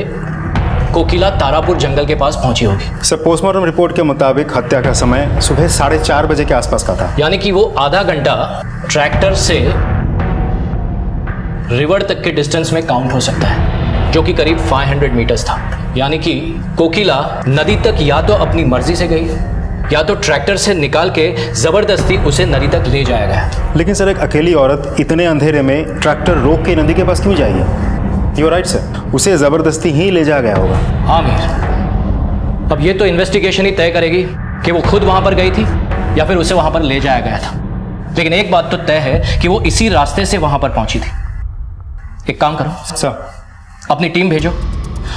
कोकिला तारापुर जंगल के पास पहुंची होगी। सर, पोस्टमार्टम रिपोर्ट के मुताबिक हत्या का समय सुबह 4:30 बजे के आसपास का था, यानी कि वो आधा घंटा ट्रैक्टर से रिवर तक के डिस्टेंस में काउंट हो सकता है, जो कि करीब 500 मीटर्स था। यानी कि कोकिला नदी तक या तो अपनी मर्जी से गई, या तो ट्रैक्टर से निकाल के जबरदस्ती उसे नदी तक ले जाया गया। लेकिन सर, एक अकेली औरत इतने अंधेरे में ट्रैक्टर रोक के नदी के पास क्यों जाएगी? यू राइट सर, उसे जबरदस्ती ही ले जाया गया होगा। हाँ मीर, अब ये तो इन्वेस्टिगेशन ही तय करेगी कि वो खुद वहां पर गई थी या फिर उसे वहां पर ले जाया गया था। लेकिन एक बात तो तय है कि वो इसी रास्ते से वहां पर पहुंची थी। एक काम करो सर, अपनी टीम भेजो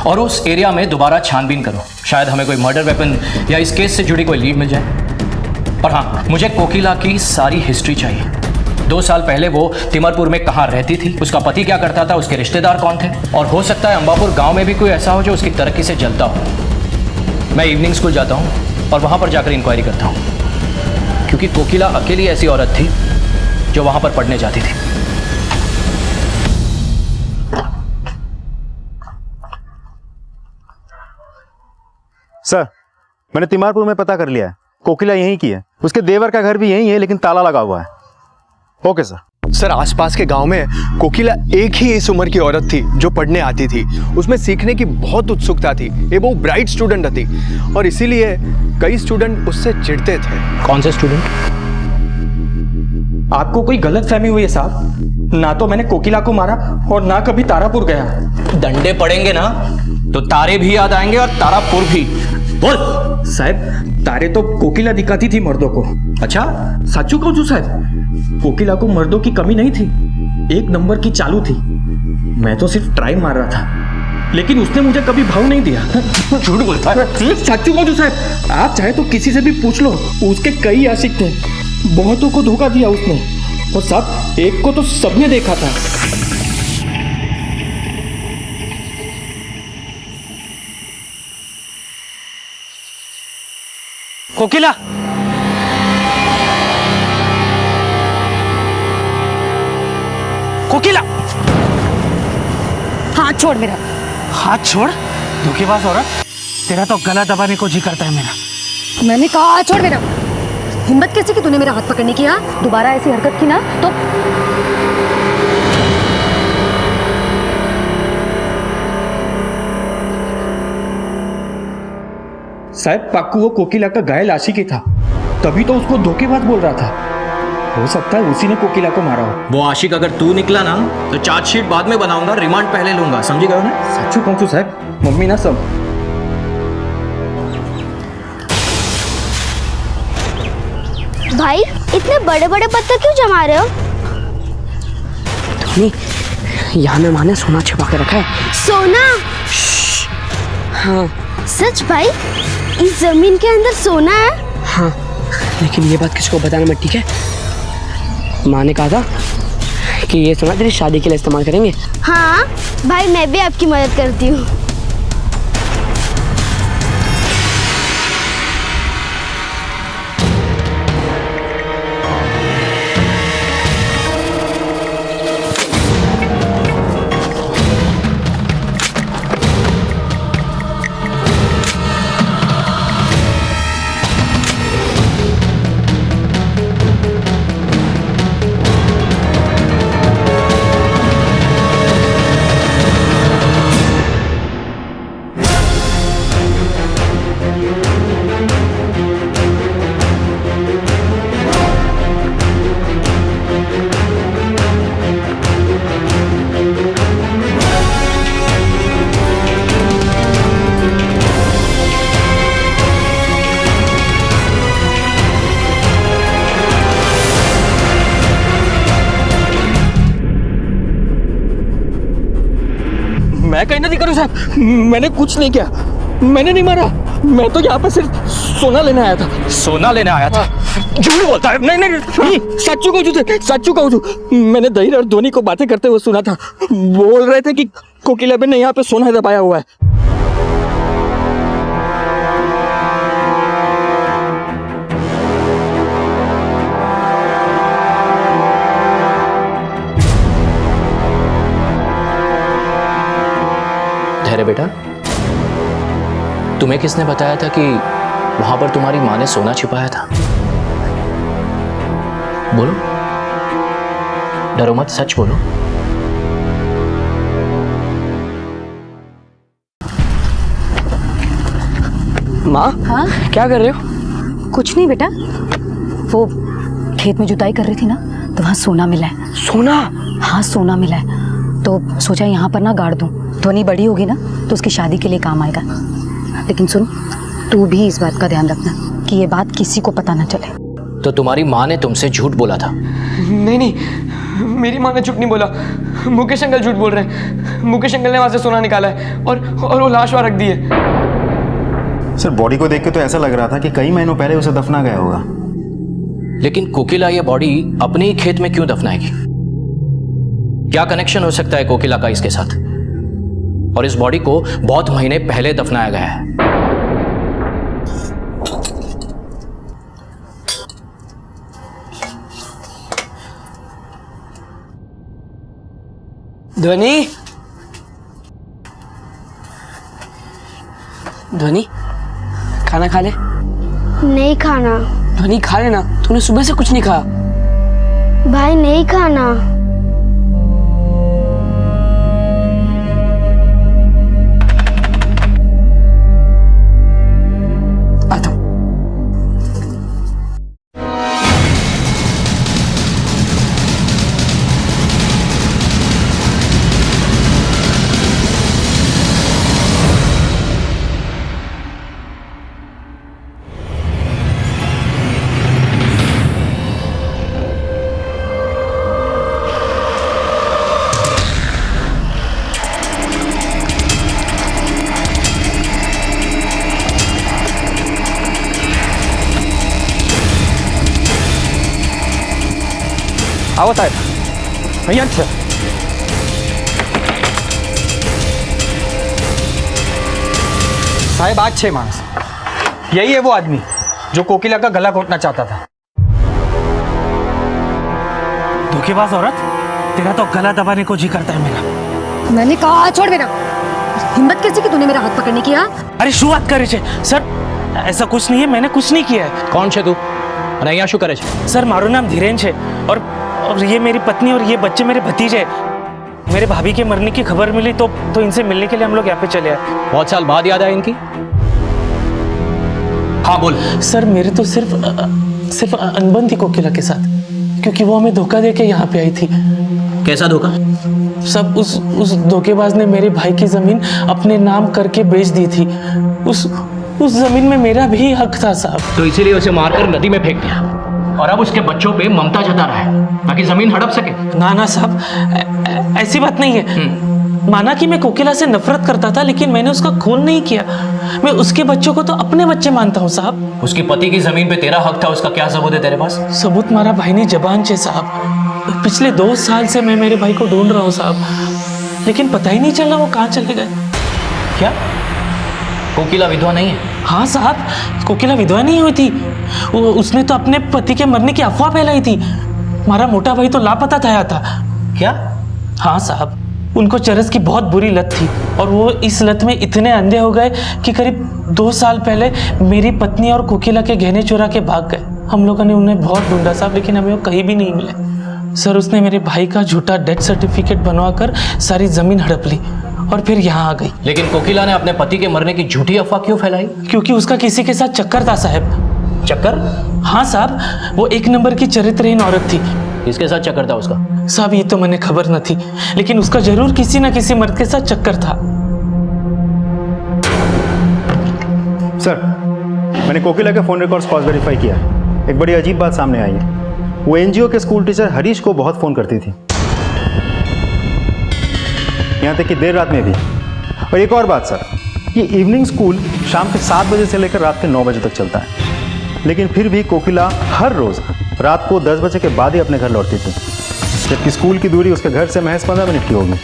और उस एरिया में दोबारा छानबीन करो। शायद हमें कोई मर्डर वेपन या इस केस से जुड़ी कोई लीड मिल जाए। और हाँ, मुझे कोकिला की सारी हिस्ट्री चाहिए। 2 साल पहले वो तिमरपुर में कहाँ रहती थी, उसका पति क्या करता था, उसके रिश्तेदार कौन थे, और हो सकता है अंबापुर गांव में भी कोई ऐसा हो जो उसकी तरक्की से जलता हो। मैं इवनिंग स्कूल जाता हूँ और वहाँ पर जाकर इंक्वायरी करता हूँ, क्योंकि कोकिला अकेली ऐसी औरत थी जो वहाँ पर पढ़ने जाती थी। सर, मैंने तिमारपुर में पता कर लिया है, कोकिला यहीं की है। उसके देवर का घर भी यहीं है, लेकिन ताला लगा हुआ है। Okay sir. सर, आसपास के गांव में कोकिला एक ही इस उम्र की औरत थी जो पढ़ने आती थी। उसमें सीखने की बहुत उत्सुकता थी, ये बहुत ब्राइट स्टूडेंट थी, और इसीलिए कई स्टूडेंट उससे चिढ़ते थे। कौन से स्टूडेंट? आपको कोई गलत फहमी हुई है साहब। ना तो मैंने कोकिला को मारा और ना कभी तारापुर गया। डंडे पड़ेंगे ना तो तारे भी याद आएंगे और तारापुर भी। बोल साहब, तारे तो कोकिला दिखाती थी मर्दों को। अच्छा, सच्चू कहूं छू साहब, कोकिला को मर्दों की कमी नहीं थी, 1 नंबर की चालू थी। मैं तो सिर्फ ट्राई मार रहा था, लेकिन उसने मुझे कभी भाव नहीं दिया। झूठ बोलता है। सच्चू कहूं छू साहब, आप चाहे तो किसी से भी पूछ लो, उसके कई आशिक थे, बहुतों को धोखा दिया उसने, और साहब एक को तो सबने देखा था। कोकिला, कोकिला, हाथ छोड़ मेरा। हाथ छोड़। धोखेबाज औरत, तेरा तो गला दबाने को जी करता है मेरा। मैंने कहा हाथ छोड़ मेरा। हिम्मत कैसी की तूने मेरा हाथ पकड़ने की? दोबारा ऐसी हरकत की ना तो शायद पाक्कू वो कोकिला का घायल आशिकी था, तभी तो उसको धोखेबाज बोल रहा था। हो सकता है उसी ने कोकिला को मारा हो। वो आशिक अगर तू निकला ना तो चार्जशीट बाद में बनाऊंगा, रिमांड पहले लूंगा, समझी गए ना? सच्चू कहूँ साहब, मम्मी ना सब। भाई इतने बड़े बड़े पत्थर क्यों जमा रहे हो? यहाँ में माँ ने सोना छिपा के रखा है। सोना? हाँ। सच भाई? इस जमीन के अंदर सोना है? हाँ, लेकिन ये बात किसको बताना मत, ठीक है? माँ ने कहा था कि ये सोना तेरी शादी के लिए इस्तेमाल करेंगे। हाँ भाई, मैं भी आपकी मदद करती हूँ। मैं कहीं नहीं करूँ साहब, मैंने कुछ नहीं किया, मैंने नहीं मारा। मैं तो यहाँ पे सिर्फ सोना लेने आया था। सोना लेने आया था? झूठ बोलता है। नहीं नहीं, सच्चू कहूँ, सच्चू कहूँ। मैंने दहीर और धोनी को बातें करते हुए सुना था, बोल रहे थे कि कोकिला बहन ने यहाँ पे सोना दबाया हुआ है। धैर्य बेटा, तुम्हें किसने बताया था कि वहां पर तुम्हारी माँ ने सोना छिपाया था? बोलो, डरो मत, सच बोलो। माँ, हाँ क्या कर रहे हो? कुछ नहीं बेटा, वो खेत में जुताई कर रही थी ना तो वहाँ सोना मिला है। सोना? हाँ सोना मिला है, तो सोचा यहाँ पर ना गाड़ दूँ। ध्वनि बड़ी होगी ना तो उसकी शादी के लिए काम आएगा। लेकिन सुन, तू भी इस बात का ध्यान रखना कि ये बात किसी को पता ना चले। तो तुम्हारी माँ ने तुमसे झूठ बोला था? नहीं नहीं, मेरी माँ ने झूठ नहीं बोला, मुकेश अंकल झूठ बोल रहे हैं। मुकेश अंकल ने वहाँ से सोना निकाला है और वो लाश वहाँ रख दी है। सर, बॉडी को देख के तो ऐसा लग रहा था कि कई महीनों पहले उसे दफना गया होगा। लेकिन कोकिला ये बॉडी अपने ही खेत में क्यों दफनाएगी? क्या कनेक्शन हो सकता है कोकिला का इसके साथ? और इस बॉडी को बहुत महीने पहले दफनाया गया है। ध्वनि, ध्वनि, खाना खा ले। नहीं खाना। ध्वनि खा लेना, तूने सुबह से कुछ नहीं खाया। भाई नहीं खाना। आओ साहब, भैया अच्छा साहब, आज 6 मास, यही है वो आदमी जो कोकिला का गला घोटना चाहता था। धोखेबाज औरत, तेरा तो गला दबाने को जी करता है मेरा। मैंने कहा छोड़ मेरा। हिम्मत कैसे की तूने मेरा हाथ पकड़ने की? अरे શું વાત કરે છે સર? ऐसा कुछ नहीं है, मैंने कुछ नहीं किया है। कौन छे तू અને અહીંયા શું કરે છે? सर मारो नाम धीरेन है और ये मेरी पत्नी और ये बच्चे मेरे भतीजे। मेरे भाभी के मरने की खबर मिली तो इनसे मिलने के लिए हम लोग यहाँ पे चले आए। बहुत साल बाद याद आया इनकी? हाँ बोल। सर मेरे तो सिर्फ अनबन थी कोकिला के साथ, क्योंकि वो हमें धोखा दे के यहाँ पे आई थी। कैसा धोखा? सब उस धोखेबाज ने मेरे भाई की जमीन अपने नाम करके बेच दी थी। उस जमीन में मेरा भी हक था साहब। तो इसीलिए उसे मारकर नदी में फेंक दिया और अब उसके बच्चों पे ममता जता रहा है ताकि जमीन हड़प सके। ना साहब, ऐसी बात नहीं है। माना कि मैं कोकिला से नफरत करता था, लेकिन मैंने उसका खून नहीं किया। मैं उसके बच्चों को तो अपने बच्चे मानता हूँ साहब। उसकी पति की जमीन पे तेरा हक था, उसका क्या सबूत है तेरे पास? सबूत मारा भाई ने जबान से साहब। पिछले 2 साल से मैं मेरे भाई को ढूंढ रहा हूँ साहब, लेकिन पता ही नहीं चला वो कहाँ चले गए। क्या कोकिला विधवा नहीं है? हाँ साहब, कोकिला विधवा नहीं हुई थी। उसने तो अपने पति के मरने की अफवाह फैलाई थी। हमारा मोटा भाई तो लापता था। क्या? हाँ साहब, उनको चरस की बहुत बुरी लत थी और वो इस लत में इतने अंधे हो गए कि करीब 2 साल पहले मेरी पत्नी और कोकिला के गहने चुरा के भाग गए। हम लोगों ने उन्हें बहुत ढूंढा साहब, लेकिन हमें वो कहीं भी नहीं मिले। सर उसने मेरे भाई का झूठा डेथ सर्टिफिकेट बनवाकर सारी जमीन हड़प ली और फिर यहाँ आ गई। लेकिन कोकिला ने अपने पति के मरने की झूठी अफवाह क्यों फैलाई? क्योंकि उसका किसी के साथ चक्कर था साहब। चक्कर? हाँ साहब, वो 1 नंबर की चरित्रहीन औरत थी। किसके साथ चक्कर था उसका? साहब ये तो मैंने खबर न थी, लेकिन उसका जरूर किसी न किसी मर्द के साथ चक्कर था। सर मैंने कोकिला के फ़ोन रिकॉर्ड्स क्रॉस वेरीफाई किया। एक बड़ी अजीब बात सामने आई है। वो एनजीओ के स्कूल टीचर हरीश को बहुत फ़ोन करती थी, यहाँ तक कि देर रात में भी। और एक और बात सर, ये इवनिंग स्कूल शाम के 7 बजे से लेकर रात के 9 बजे तक चलता है, लेकिन फिर भी कोकिला हर रोज़ रात को 10 बजे के बाद ही अपने घर लौटती थी, जबकि स्कूल की दूरी उसके घर से महज 15 मिनट की होगी।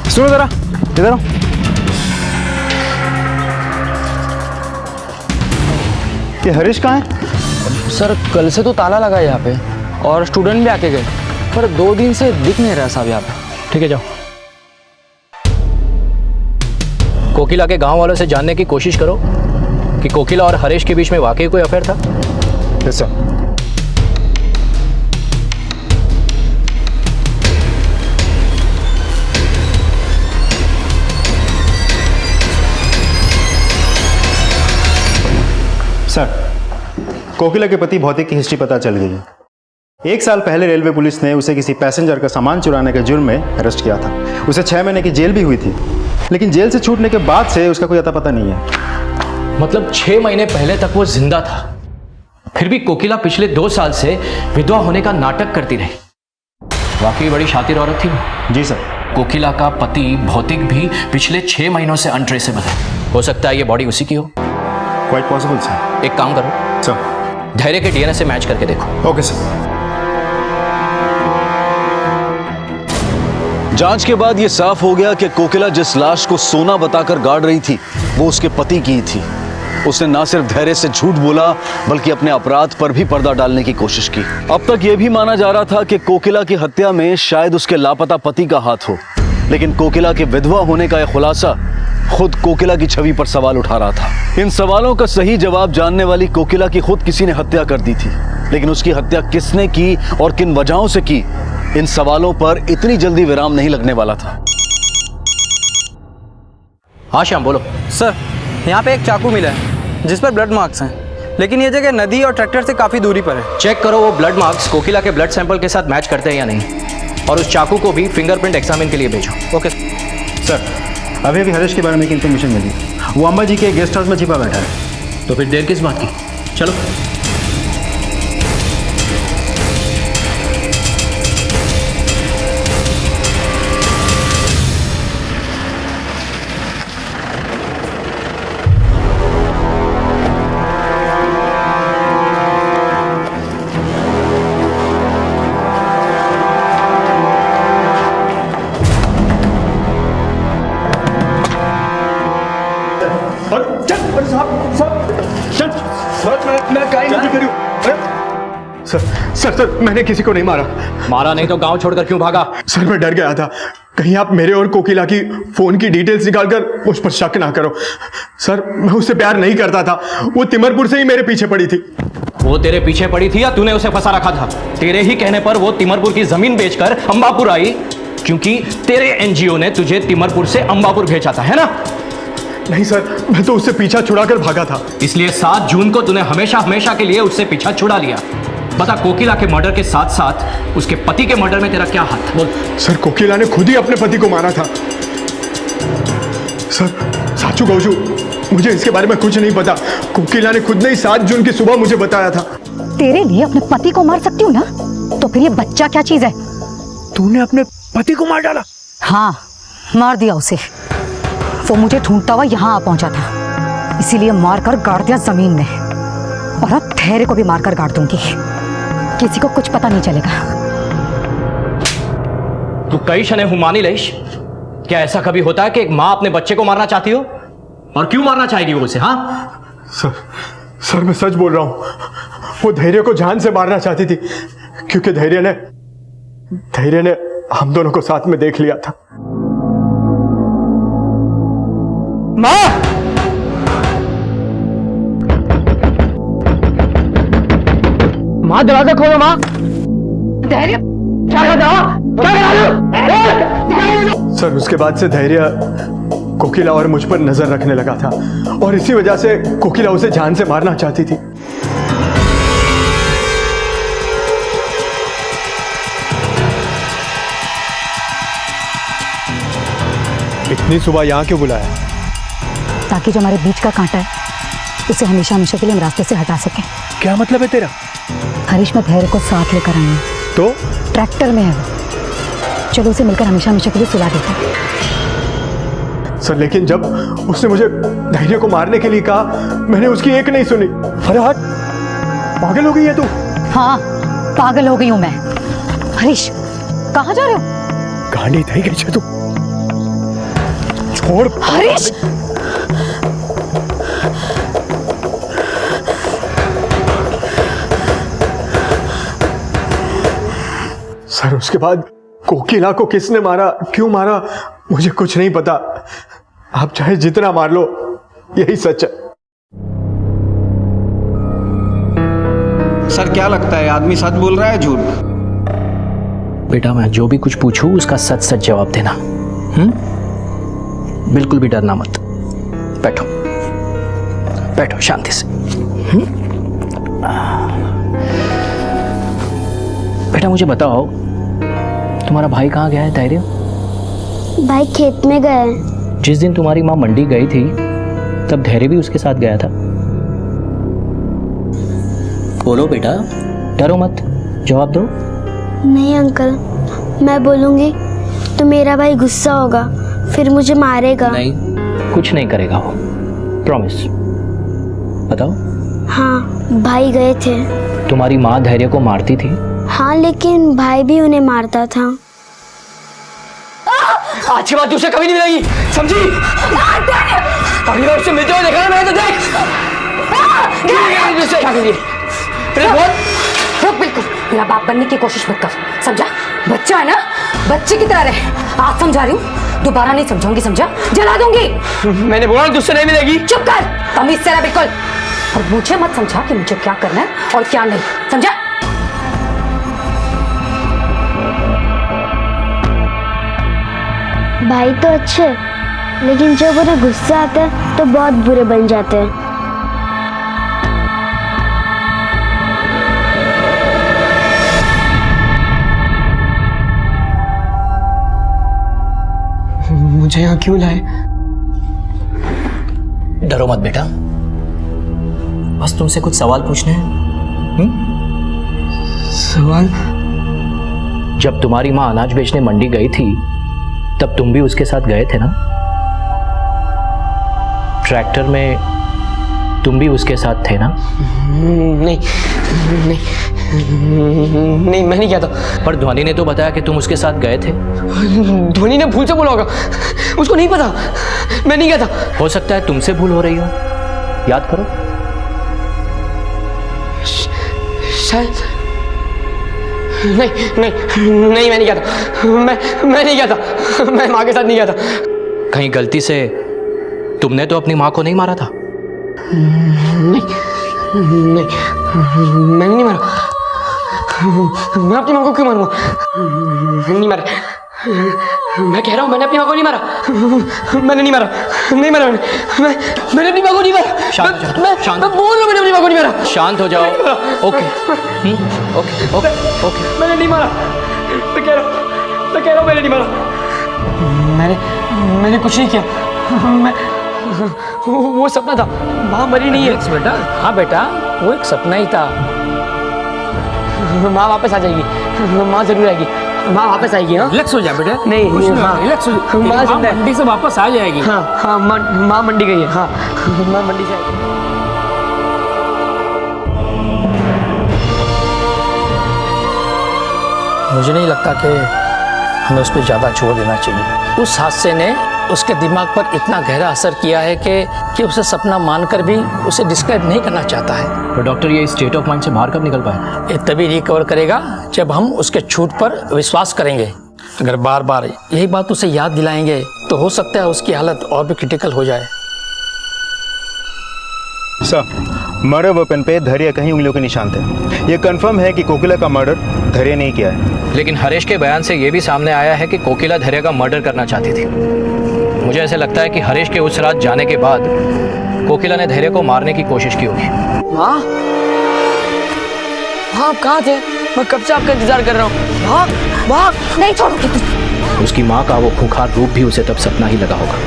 सुनो जरा, इधर आओ। ये हरीश कहाँ है? सर कल से तो ताला लगा है यहाँ पे और स्टूडेंट भी आके गए, पर 2 दिन से दिख नहीं रहा साहब यहाँ पे। ठीक है जाओ। कोकिला के गांव वालों से जानने की कोशिश करो कि कोकिला और हरीश के बीच में वाकई कोई अफेयर था। Yes sir. सर कोकिला के पति भौतिक की हिस्ट्री पता चल गई है। 1 साल पहले रेलवे पुलिस ने उसे किसी पैसेंजर का सामान चुराने के जुर्म में अरेस्ट किया था। उसे 6 महीने की जेल भी हुई थी, लेकिन जेल से छूटने के बाद से उसका कोई अता पता नहीं है। मतलब 6 महीने पहले तक वो जिंदा था, फिर भी कोकिला पिछले 2 साल से विधवा होने का नाटक करती रही। वाकई बड़ी शातिर औरत थी वो। जी सर। कोकिला का पति भौतिक भी पिछले 6 महीनों से अनट्रेसेबल है। हो सकता है ये बॉडी उसी की हो। Quite possible sir. एक काम करो सर, धैर्य के डीएनए से मैच करके देखो। Okay sir. जांच के बाद यह साफ हो गया कि कोकिला जिस लाश को सोना बताकर गाड़ रही थी वो उसके पति की थी। उसने ना सिर्फ धैर्य से झूठ बोला बल्कि अपने अपराध पर भी पर्दा डालने की कोशिश की। अब तक यह भी माना जा रहा था कि कोकिला की हत्या में शायद उसके लापता पति का हाथ हो, लेकिन कोकिला के विधवा होने का यह खुलासा खुद कोकिला की छवि पर सवाल उठा रहा था। इन सवालों का सही जवाब जानने वाली कोकिला की खुद किसी ने हत्या कर दी थी, लेकिन उसकी हत्या किसने की और किन वजहों से की, इन सवालों पर इतनी जल्दी विराम नहीं लगने वाला था। हाँ श्याम बोलो। सर यहाँ पे एक चाकू मिला है जिस पर ब्लड मार्क्स हैं, लेकिन ये जगह नदी और ट्रैक्टर से काफ़ी दूरी पर है। चेक करो वो ब्लड मार्क्स कोकिला के ब्लड सैंपल के साथ मैच करते हैं या नहीं, और उस चाकू को भी फिंगरप्रिंट एग्जामिन के लिए भेजो। Okay sir. अभी हरीश के बारे में एक इन्फॉर्मेशन मिली, वो अंबा जी के गेस्ट हाउस में छिपा बैठा है। तो फिर देर किस बात की, चलो। मैं काहे नहीं करूं? सर सर सर मैंने किसी को नहीं मारा। मारा नहीं तो गांव छोड़कर क्यों भागा? सर मैं डर गया था, कहीं आप मेरे और कोकिला की फोन की डिटेल्स निकालकर मुझ पर शक ना करो। सर मैं उससे प्यार नहीं करता था, वो तिमरपुर से ही मेरे पीछे पड़ी थी। वो तेरे पीछे पड़ी थी या तूने उसे फंसा रखा था? तेरे ही कहने पर वो तिमरपुर की जमीन बेचकर अंबापुर आई, क्योंकि तेरे एनजीओ ने तुझे तिमरपुर से अंबापुर भेजा था, है ना? नहीं सर, मैं तो उससे पीछा छुड़ाकर भागा था। इसलिए 7 जून को तूने हमेशा हमेशा के लिए उससे पीछा छुड़ा लिया। बता, कोकिला के मर्डर के साथ साथ उसके पति के मर्डर में तेरा क्या हाथ? बोल। सर कोकिला ने खुद ही अपने पति को मारा था। सर साचू गौजू, मुझे इसके बारे में कुछ नहीं पता। कोकिला ने खुद ने ही 7 जून की सुबह मुझे बताया था। तेरे लिए अपने पति को मार सकती हूँ ना, तो फिर ये बच्चा क्या चीज है? तूने अपने पति को मार डाला? हाँ, मार दिया उसे। वो मुझे ढूंढता हुआ यहाँ आ पहुंचा था, इसीलिए मारकर गाड़ दिया जमीन में। और अब धैर्य को भी मारकर गाड़ दूंगी, किसी को कुछ पता नहीं चलेगा। तू कई शने हुमानी लेश, क्या ऐसा कभी होता है कि एक माँ अपने बच्चे को मारना चाहती हो? और क्यों मारना चाहेगी वो उसे? हाँ सर मैं सच बोल रहा हूं, वो धैर्य को जान से मारना चाहती थी, क्योंकि धैर्य ने हम दोनों को साथ में देख लिया था। माँ! माँ दरवाजा खोलो माँ। धैर्य क्या कर रहे हो? सर उसके बाद से धैर्य कोकिला और मुझ पर नजर रखने लगा था, और इसी वजह से कोकिला उसे जान से मारना चाहती थी। इतनी सुबह यहाँ क्यों बुलाया? ताकि जो हमारे बीच का कांटा है उसे हमेशा हमेशा के लिए हम रास्ते से हटा सकें। क्या मतलब है तेरा? हरीश, मैं धैर्य को साथ लेकर आई हूँ। तो ट्रैक्टर में है वो, चलो उसे मिलकर हमेशा हमेशा के लिए सुला देते हैं। सर लेकिन जब उसने मुझे धैर्य को मारने के लिए कहा, मैंने उसकी एक नहीं सुनी। फरहाद, पागल हो गई है तू? हाँ, पागल हो गई हूँ मैं। हरीश, कहाँ जा रहे हो? गांडी थई गई है तू, छोड़। हरीश! सर उसके बाद कोकिला को किसने मारा, क्यों मारा, मुझे कुछ नहीं पता। आप चाहे जितना मार लो, यही सच है। सर क्या लगता है, आदमी सच बोल रहा है झूठ? बेटा मैं जो भी कुछ पूछूं उसका सच सच जवाब देना। बिल्कुल भी डरना मत। बैठो बैठो शांति से। बेटा मुझे बताओ, तुम्हारा भाई कहाँ गया है धैर्य? भाई खेत में गए हैं। जिस दिन तुम्हारी माँ मंडी गई थी तब धैर्य भी उसके साथ गया था। बोलो बेटा, डरो मत, जवाब दो। नहीं अंकल, मैं बोलूंगी तो मेरा भाई गुस्सा होगा, फिर मुझे मारेगा। नहीं, कुछ नहीं करेगा वो, प्रॉमिस। बताओ। हाँ, भाई गए थे। तुम्हारी माँ धैर्य को मारती थी? हाँ, लेकिन भाई भी उन्हें मारता था। अच्छी बात तुझसे कभी नहीं मिलेगी, समझी? अभी मैं उससे मिलते हुए देखा ना मैंने, तो देख। क्या करिए? रुक, बिल्कुल मेरा बाप बनने की कोशिश मत कर, समझा? बच्चा है ना, बच्चे की तरह रहे। आज समझा रही हूँ, दोबारा नहीं समझाऊंगी, समझा? जला दूंगी। मैंने बोला तुझसे नहीं मिलेगी। चुप कर, तमीज से रह बिल्कुल। और मुझे मत समझा कि मुझे क्या करना है और क्या नहीं, समझा? भाई तो अच्छे, लेकिन जब उन्हें गुस्सा आता है तो बहुत बुरे बन जाते हैं। मुझे यहाँ क्यों लाए? डरो मत बेटा, बस तुमसे कुछ सवाल पूछने हैं। सवाल? जब तुम्हारी माँ अनाज बेचने मंडी गई थी तब तुम भी उसके साथ गए थे ना? ट्रैक्टर में तुम भी उसके साथ थे ना? नहीं नहीं नहीं, मैं नहीं किया था। पर ध्वनि ने तो बताया कि तुम उसके साथ गए थे। ध्वनि ने भूल से बोला होगा, उसको नहीं पता, मैं नहीं गया था। हो सकता है तुमसे भूल हो रही हो, याद करो। शायद नहीं नहीं नहीं, मैं नहीं गया था, मैं नहीं गया था, मैं माँ के साथ नहीं गया था। कहीं गलती से तुमने तो अपनी माँ को नहीं मारा था? नहीं नहीं, मैंने नहीं मारा। मैं अपनी माँ को क्यों मारूंगा? नहीं मारा, मैं कह रहा हूँ मैंने अपनी माँ को नहीं मारा। मैंने नहीं मारा, नहीं मारा मैंने अपनी माँ को नहीं मारा। शांत हो जाओ, शांत। मैं बोल रहा हूँ मैंने अपनी माँ को नहीं मारा। शांत हो जाओ। Okay okay okay okay. मैंने नहीं मारा, मैं कह रहा हूँ मैंने नहीं मारा। मैंने कुछ नहीं किया। मैं वो सपना था, माँ मरी नहीं है। बेटा, हाँ बेटा, वो एक सपना ही था। माँ वापस आ जाएगी, माँ जरूर आएगी, माँ वापस आएगी। हाँ, रिलैक्स हो जा बेटा। नहीं कुछ नहीं, हाँ, रिलैक्स हो जा। माँ जिंदा है। मंडी से वापस आ जाएगी। हाँ हाँ, माँ मंडी गई है। हाँ, माँ मंडी से आएगी। मुझे नहीं लगता कि हमें उस पर ज़्यादा जोर देना चाहिए। उस हादसे ने उसके दिमाग पर इतना गहरा असर किया है कि उसे सपना मानकर भी उसे डिस्क्राइब नहीं करना चाहता है। तो डॉक्टर, ये स्टेट ऑफ माइंड से बाहर कब निकल पाए? ये तभी रिकवर करेगा जब हम उसके झूठ पर विश्वास करेंगे। अगर बार बार यही बात उसे याद दिलाएंगे तो हो सकता है उसकी हालत और भी क्रिटिकल हो जाए। सर, मर्डर वेपन पे धैर्य कहीं उंगलियों के निशान थे। ये कंफर्म है कि कोकिला का मर्डर धैर्य नहीं किया है। लेकिन हरेश के बयान से ये भी सामने आया है कि कोकिला धैर्य का मर्डर करना चाहती थी। मुझे ऐसे लगता है कि हरेश के उस रात जाने के बाद कोकिला ने धैर्य को मारने की कोशिश की होगी। माँ, आप कहाँ थे? मैं कब से आपका इंतजार कर रहा हूँ। भाग भाग, नहीं छोड़ो। उसकी माँ का वो खूंखार रूप भी उसे तब सपना ही लगा होगा।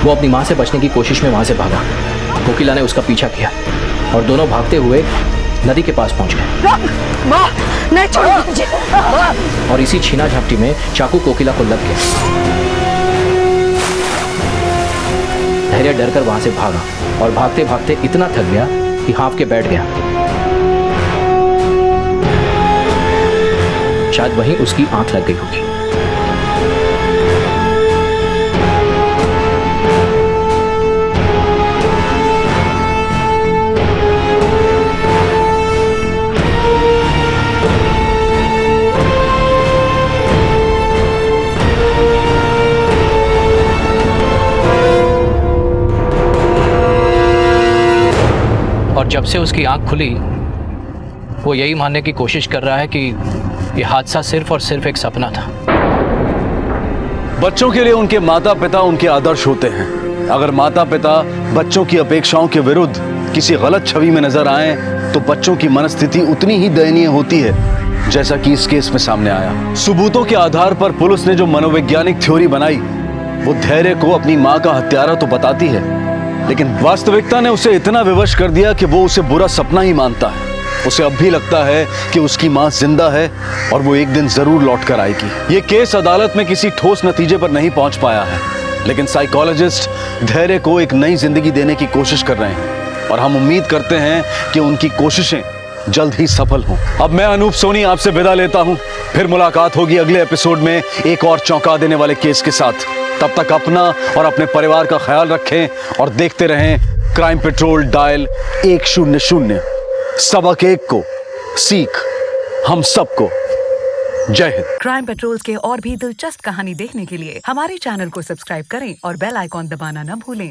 वो अपनी माँ से बचने की कोशिश में वहाँ से भागा। कोकिला ने उसका पीछा किया और दोनों भागते हुए नदी के पास पहुँच गए। माँ, नहीं छोड़ो मुझे। और इसी छीना झपटी में चाकू कोकिला को लग गया। धैर्य डरकर वहां से भागा और भागते भागते इतना थक गया कि हाँफ के बैठ गया। शायद वहीं उसकी आंख लग गई होगी। और जब से उसकी आंख खुली वो यही मानने की कोशिश कर रहा है कि ये हादसा सिर्फ और सिर्फ एक सपना था। बच्चों के लिए उनके माता पिता उनके आदर्श होते हैं। अगर माता पिता बच्चों की अपेक्षाओं के विरुद्ध किसी गलत छवि में नजर आए तो बच्चों की मनस्थिति उतनी ही दयनीय होती है जैसा कि इस केस में सामने आया। सबूतों के आधार पर पुलिस ने जो मनोवैज्ञानिक थ्योरी बनाई वो धैर्य को अपनी मां का हत्यारा तो बताती है, लेकिन वास्तविकता ने उसे इतना विवश कर दिया कि वो उसे बुरा सपना ही मानता है। उसे अब भी लगता है कि उसकी मां जिंदा है और वो एक दिन जरूर लौट कर आएगी। ये केस अदालत में किसी ठोस नतीजे पर नहीं पहुंच पाया है, लेकिन साइकोलॉजिस्ट धैर्य को एक नई जिंदगी देने की कोशिश कर रहे हैं और हम उम्मीद करते हैं कि उनकी कोशिशें जल्द ही सफल हों। अब मैं अनूप सोनी आपसे विदा लेता हूं। फिर मुलाकात होगी अगले एपिसोड में एक और चौंका देने वाले केस के साथ। तब तक अपना और अपने परिवार का ख्याल रखें और देखते रहें क्राइम पेट्रोल डायल 100। सबक एक को सीख हम सबको। जय हिंद। क्राइम पेट्रोल के और भी दिलचस्प कहानी देखने के लिए हमारे चैनल को सब्सक्राइब करें और बेल आइकॉन दबाना न भूलें।